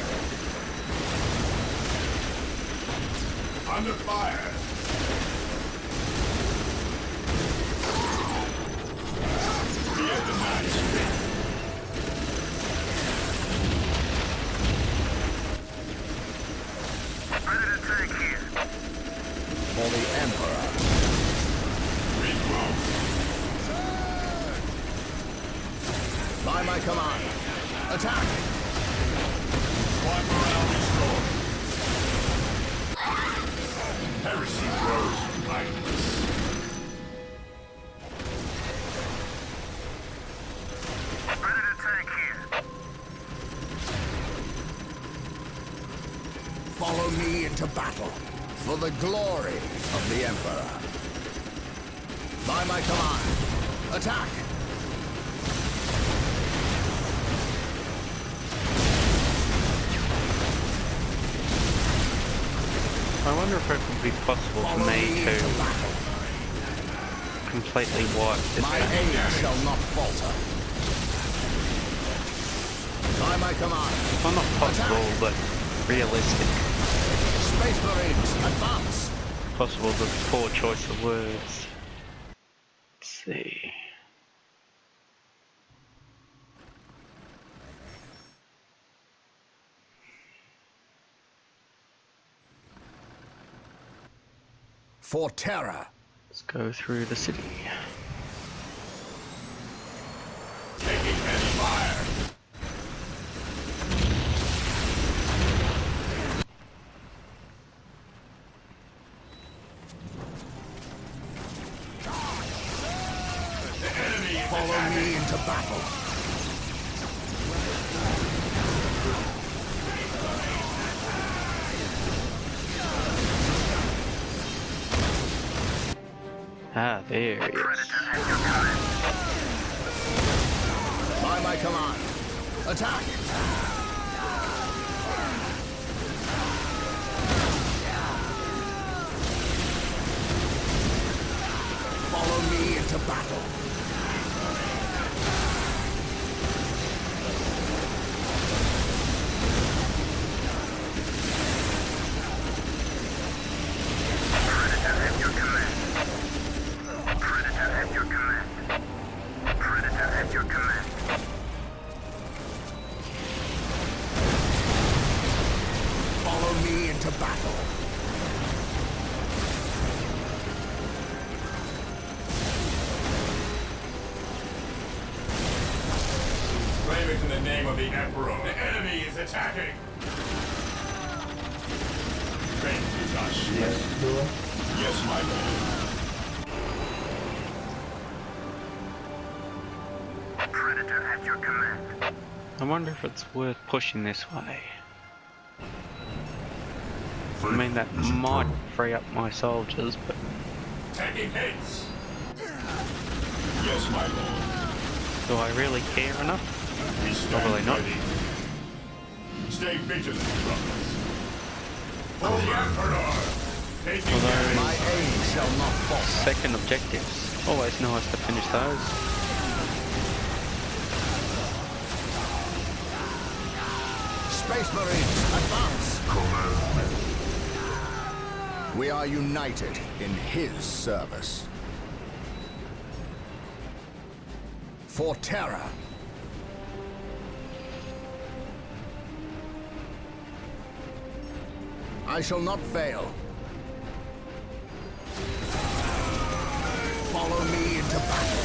Under fire. my command. Attack! Squad morale restored. Heresy grows mindless. Ready to tank here. Follow me into battle for the glory of the Emperor. By my command, attack! I wonder if it would be possible for me to completely wipe this My out. aim shall not falter. By my command. Well, not possible, but realistic. Space Marines, advance! Possible is a poor choice of words. Let's see. For terror. Let's go through the city. Taking heavy fire. The enemy is Follow attacking. me into battle. Ah, there he is. By my command, attack! Follow me into battle. Predator at your command. Predator at your command. Predator at your command. Follow me into battle. Claim it in the name of the Emperor. The enemy is attacking. Thank you, Josh. Yes, Lord. Yes, my lord. Predator at your command. I wonder if it's worth pushing this way. I mean, that might free up my soldiers, but Taking hits. Yes, my lord. do I really care enough? We stand Probably not. ready. Stay vigilant, brothers. For the Emperor. Taking Although- My aim shall not falter. Second objectives. Always nice to finish those. Space Marines, advance! Command me. We are united in his service. For terror. I shall not fail. Follow me into battle.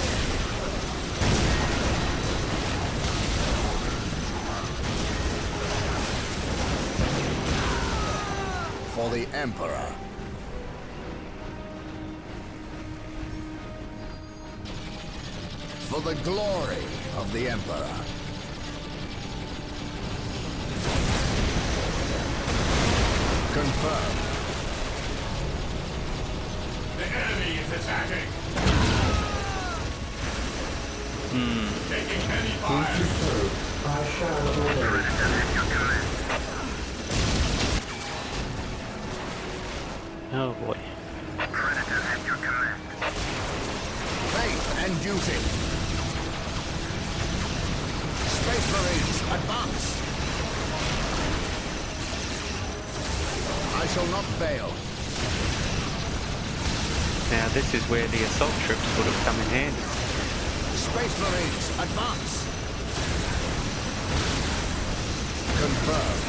For the Emperor. For the glory of the Emperor. Confirmed. The enemy is attacking. Taking heavy Here fire. to serve. I shall obey. Predator at your command. Oh boy. Predator at your command. Faith and duty. Space Marines, advance. I shall not fail. Now this is where the assault troops would have come in handy. Space Marines, advance. Confirmed.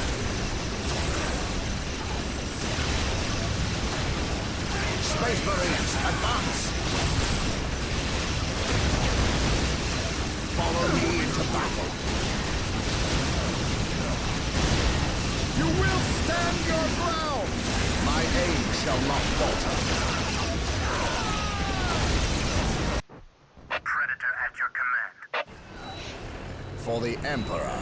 Space Marines, advance. Follow me into battle. battle. You will stand your ground! My aim shall not falter. Predator at your command. For the Emperor.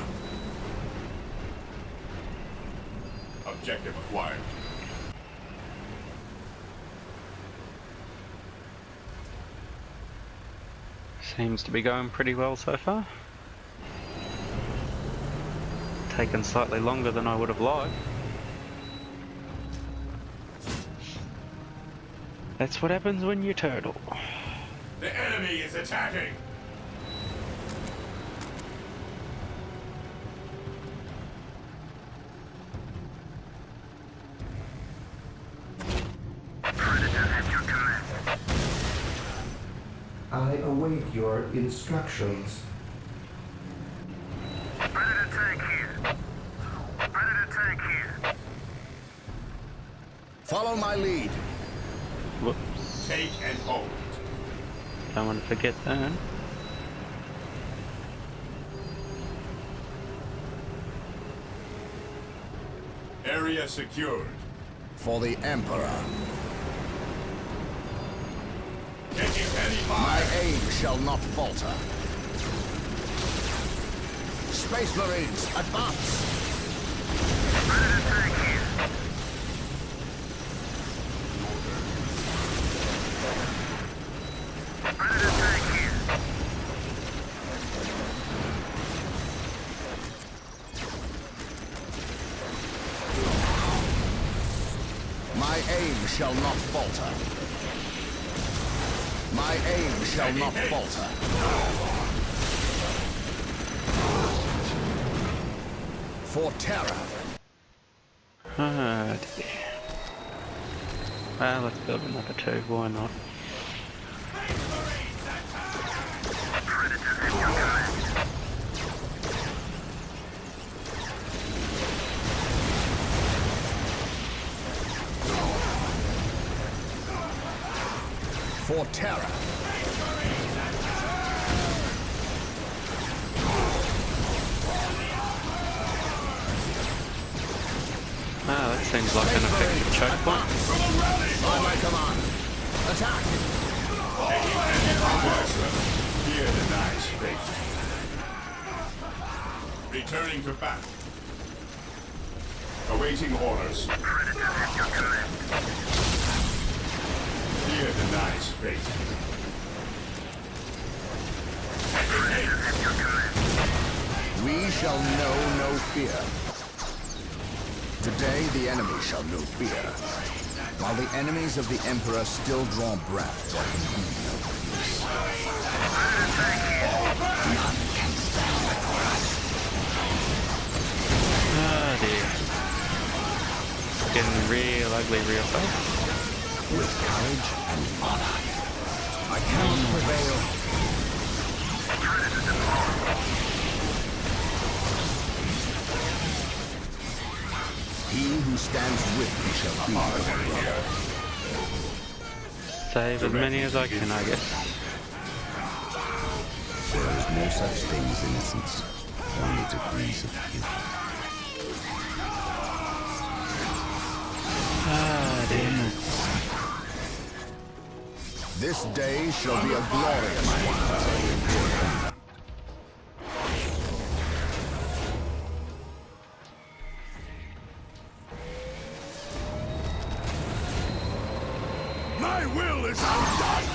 Objective acquired. Seems to be going pretty well so far. Taken slightly longer than I would have liked. That's what happens when you turtle. The enemy is attacking! Predator at your command. I await your instructions. Predator tank here. Predator tank here. Follow my lead. Whoops. Take and hold. Don't want to forget that. Area secured. For the Emperor. Taking heavy My fire. aim shall not falter. Space Marines, advance! Predator tank here. Predator tank here. My aim shall not falter. My aim shall not falter. For terror. Ah, dear. Well, let's build another two, why not? Predator at your command. For terror. Ah, that seems like an effective choke point. By my command. Attack! Here denies faith. Returning to battle. Awaiting orders. Predator at your command. Here denies faith. Predator at your command. We shall know no fear. Today the enemy shall know fear. While the enemies of the Emperor still draw breath, there can be no peace. None can stand before us. Ah, dear. Getting real ugly real fast. With courage and honor, I cannot prevail. He who stands with me shall be my brother. Save as many as I can, I guess. There is no such thing as innocence, only degrees of guilt. Ah, dear. This day shall be a glorious one. My will is undone!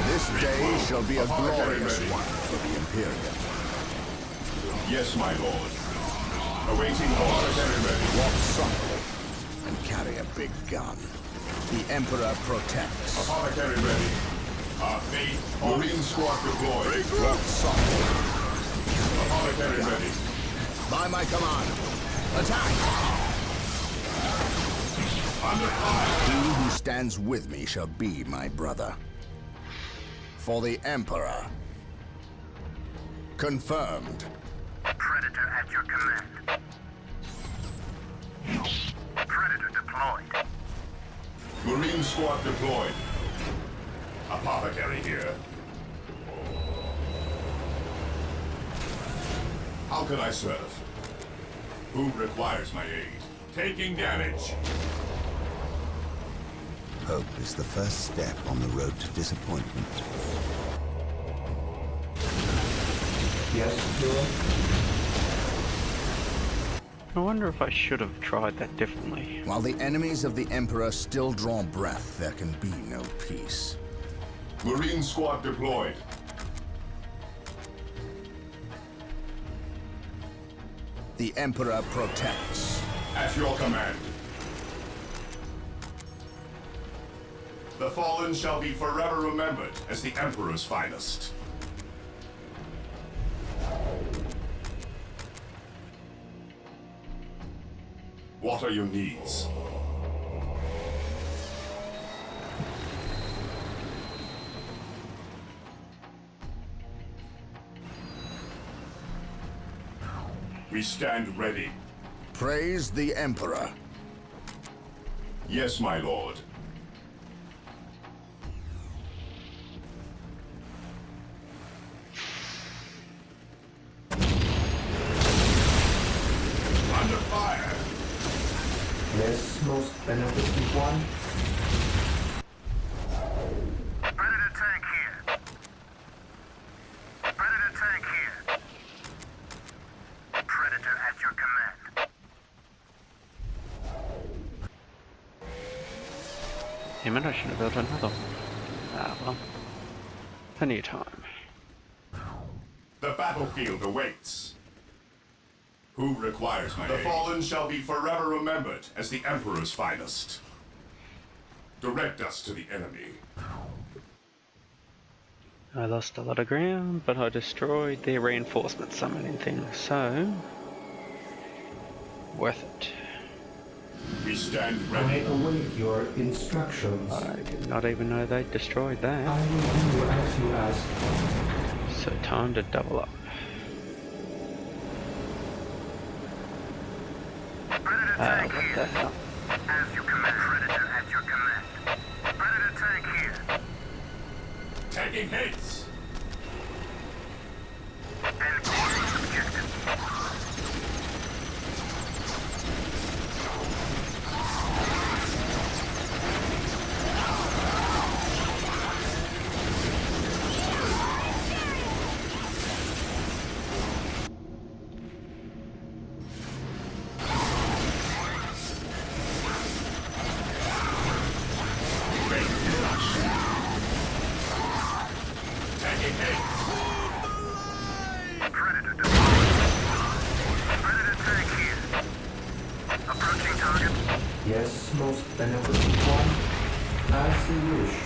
This day shall be a glorious one for the Imperium. Yes, my lord. Awaiting orders. Walk softly and carry a big gun. The Emperor protects. Apothecary ready. Our faith. Marine squad deployed. Walk softly. Apothecary ready. By my command. Attack! Under fire. He who stands with me shall be my brother. For the Emperor. Confirmed. Predator at your command. Predator deployed. Marine squad deployed. Apothecary here. How can I serve? Who requires my aid? Taking damage. Hope is the first step on the road to disappointment. Yes, Lord? I wonder if I should have tried that differently. While the enemies of the Emperor still draw breath, there can be no peace. Marine squad deployed. The Emperor protects. At your command. The fallen shall be forever remembered as the Emperor's finest. What are your needs? We stand ready. Praise the Emperor. Yes, my lord. Under fire. Yes, most beneficent one. Predator tank here. Predator tank here. Predator at your command. Damn it, I should have built another one. Ah, well. Plenty of time. The battlefield awaits. Who requires my aid? The fallen shall be forever remembered as the Emperor's finest. Direct us to the enemy. I lost a lot of ground, but I destroyed their reinforcement summoning thing, so... worth it. We stand I ready. await your instructions. I did not even know they destroyed that. I will do as you ask. So time to double up. Predator tank What here. the hell? As you command. Predator at your command. Predator tank here. Taking hits. And easy objective. Taking hits. Predator deployed. Predator tank here. Approaching target. Yes, most beneficent one. As you wish.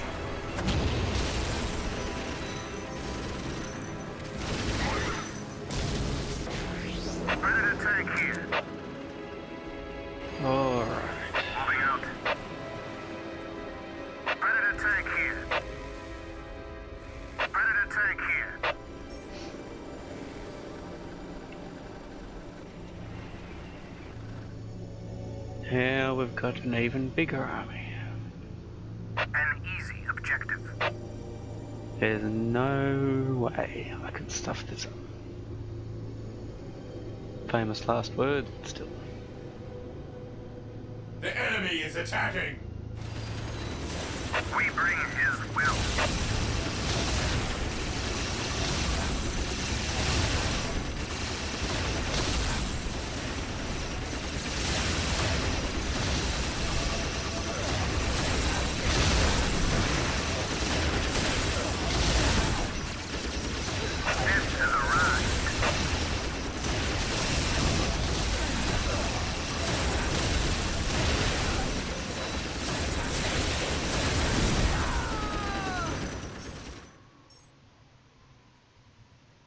Predator tank here. Alright. Moving out. Predator tank here. Predator tank here. Now we've got an even bigger army. An easy objective. There's no way I can stuff this up. Famous last word, still. The enemy is attacking. We bring his will. This has arrived.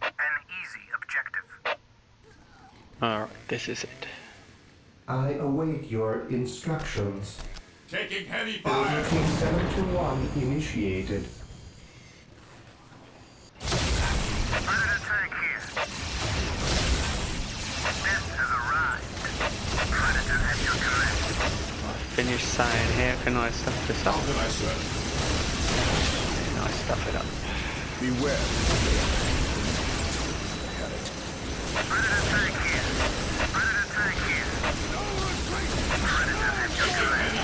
An easy objective. Alright, this is it. I await your instructions. Taking heavy Building fire. Team 721 initiated. Predator tank here. This has arrived. Predator at your command. I finished saying, how can I stuff this How up? can I serve? And I stuff it up. Beware. Had it. Predator tank here. Predator tank here. Predator at your command.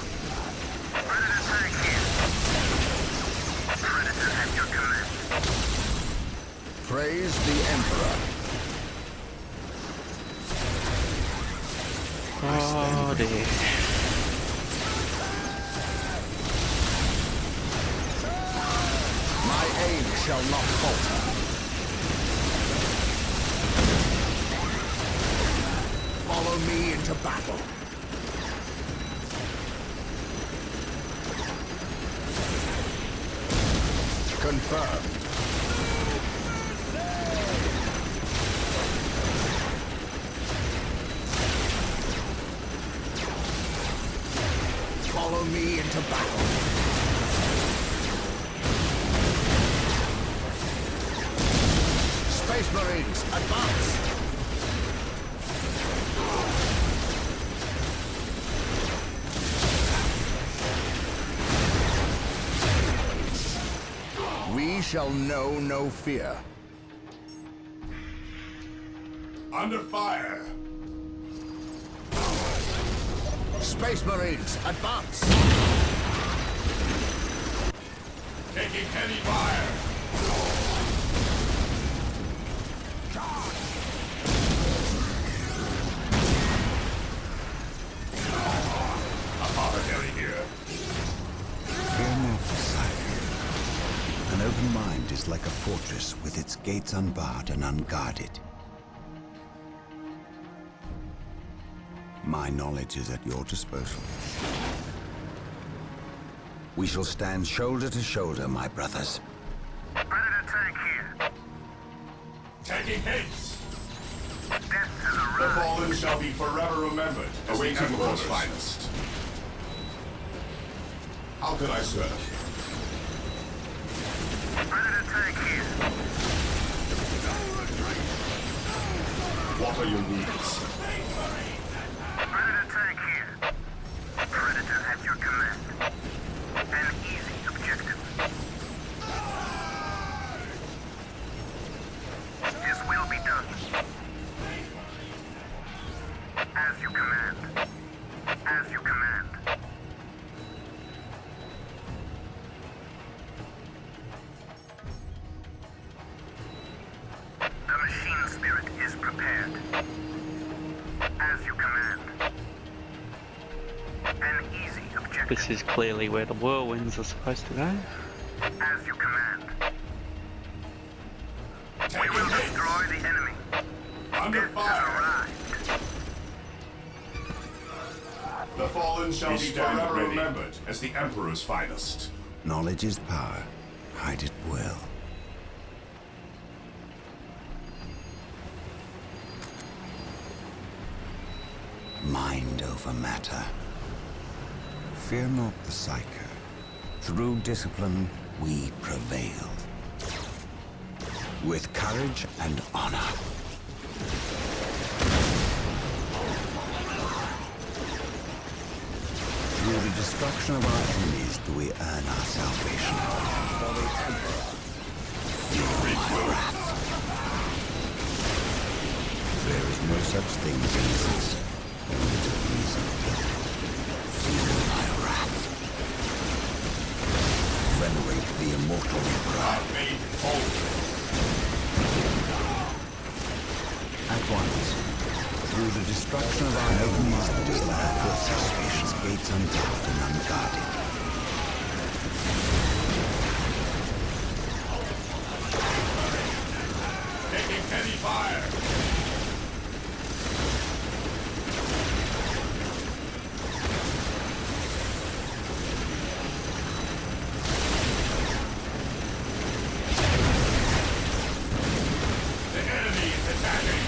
Predator tank here. Predator at your command. Praise the Emperor. Oh dear. My aim shall not falter. Follow me into battle. Confirmed. Follow me into battle. Space Marines, advance! We shall know no fear. Under fire! Space Marines, advance! Taking heavy fire! Apothecary here. Fear not, sire. An open mind is like a fortress with its gates unbarred and unguarded. My knowledge is at your disposal. We shall stand shoulder to shoulder, my brothers. Predator tank here. Taking hits! Death has The arrived. fallen shall be forever remembered as the Emperor's finest. How can I serve? Predator tank here. What are your needs? Predator tank here. Predator at your command. An easy objective. His will be done. As you command. As you command. The machine spirit is prepared. As you command. An easy objective. This is clearly where the whirlwinds are supposed to go. As you command. We will destroy the enemy. Under Death has fire! arrived. The fallen shall be Stand forever ready. remembered as the Emperor's finest. Knowledge is power. Hide it well. Mind over matter. Fear not the Psyker. Through discipline, we prevail. With courage and honor. Through the destruction of our enemies do we earn our salvation. For the Emperor. Feel my wrath. There is no such thing as innocence. Only to reason. Feel my wrath. Venerate the immortal Emperor. Made whole. At once. Through the destruction of our enemies and is like a fortress, spacious gates unguarded and unguarded. Taking heavy fire! The enemy is attacking!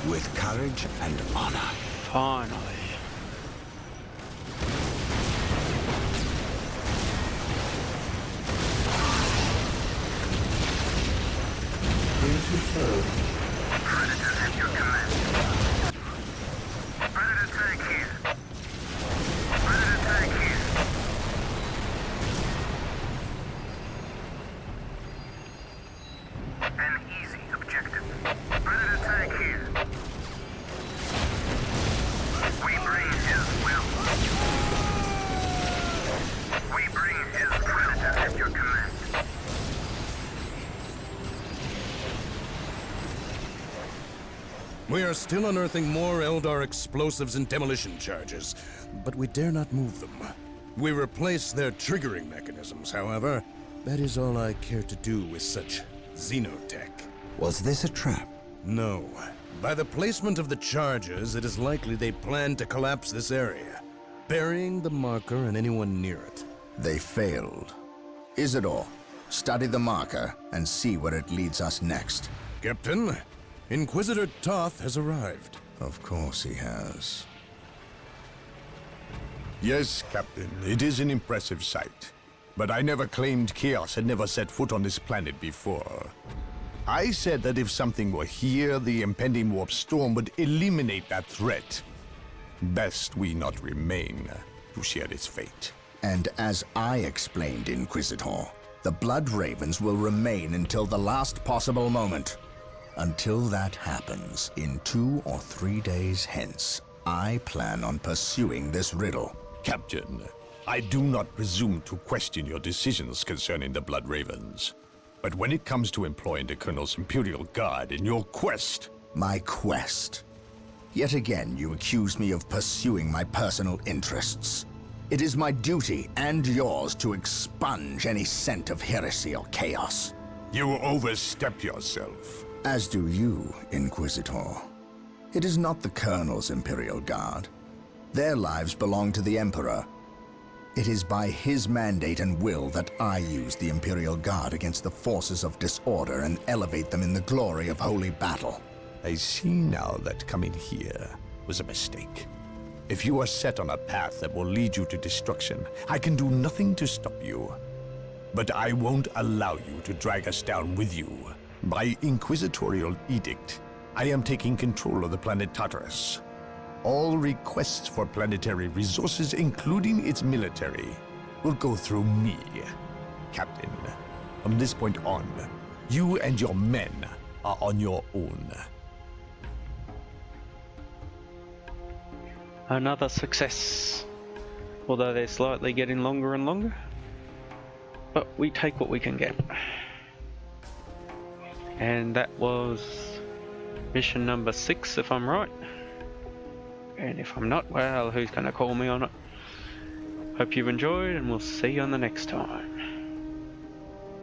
With courage and honor. Finally. Here to serve. Predator at your command. Predator tank here. Predator tank here. We are still unearthing more Eldar explosives and demolition charges, but we dare not move them. We replace their triggering mechanisms, however. That is all I care to do with such xenotech. Was this a trap? No. By the placement of the charges, it is likely they plan to collapse this area, burying the marker and anyone near it. They failed. Isidore, study the marker and see where it leads us next. Captain, Inquisitor Toth has arrived. Of course he has. Yes, Captain, it is an impressive sight. But I never claimed Chaos had never set foot on this planet before. I said that if something were here, the impending warp storm would eliminate that threat. Best we not remain to share its fate. And as I explained, Inquisitor, the Blood Ravens will remain until the last possible moment. Until that happens, in 2 or 3 days hence, I plan on pursuing this riddle. Captain, I do not presume to question your decisions concerning the Blood Ravens. But when it comes to employing the Colonel's Imperial Guard in your quest... My quest? Yet again you accuse me of pursuing my personal interests. It is my duty, and yours, to expunge any scent of heresy or chaos. You overstep yourself. As do you, Inquisitor. It is not the Colonel's Imperial Guard. Their lives belong to the Emperor. It is by his mandate and will that I use the Imperial Guard against the forces of disorder and elevate them in the glory of holy battle. I see now that coming here was a mistake. If you are set on a path that will lead you to destruction, I can do nothing to stop you. But I won't allow you to drag us down with you. By inquisitorial edict, I am taking control of the planet Tartarus. All requests for planetary resources, including its military, will go through me, Captain. From this point on, you and your men are on your own. Another success. Although they're slightly getting longer and longer. But we take what we can get. And that was mission number 6, if I'm right. And if I'm not, well, who's going to call me on it? Hope you've enjoyed, and we'll see you on the next time.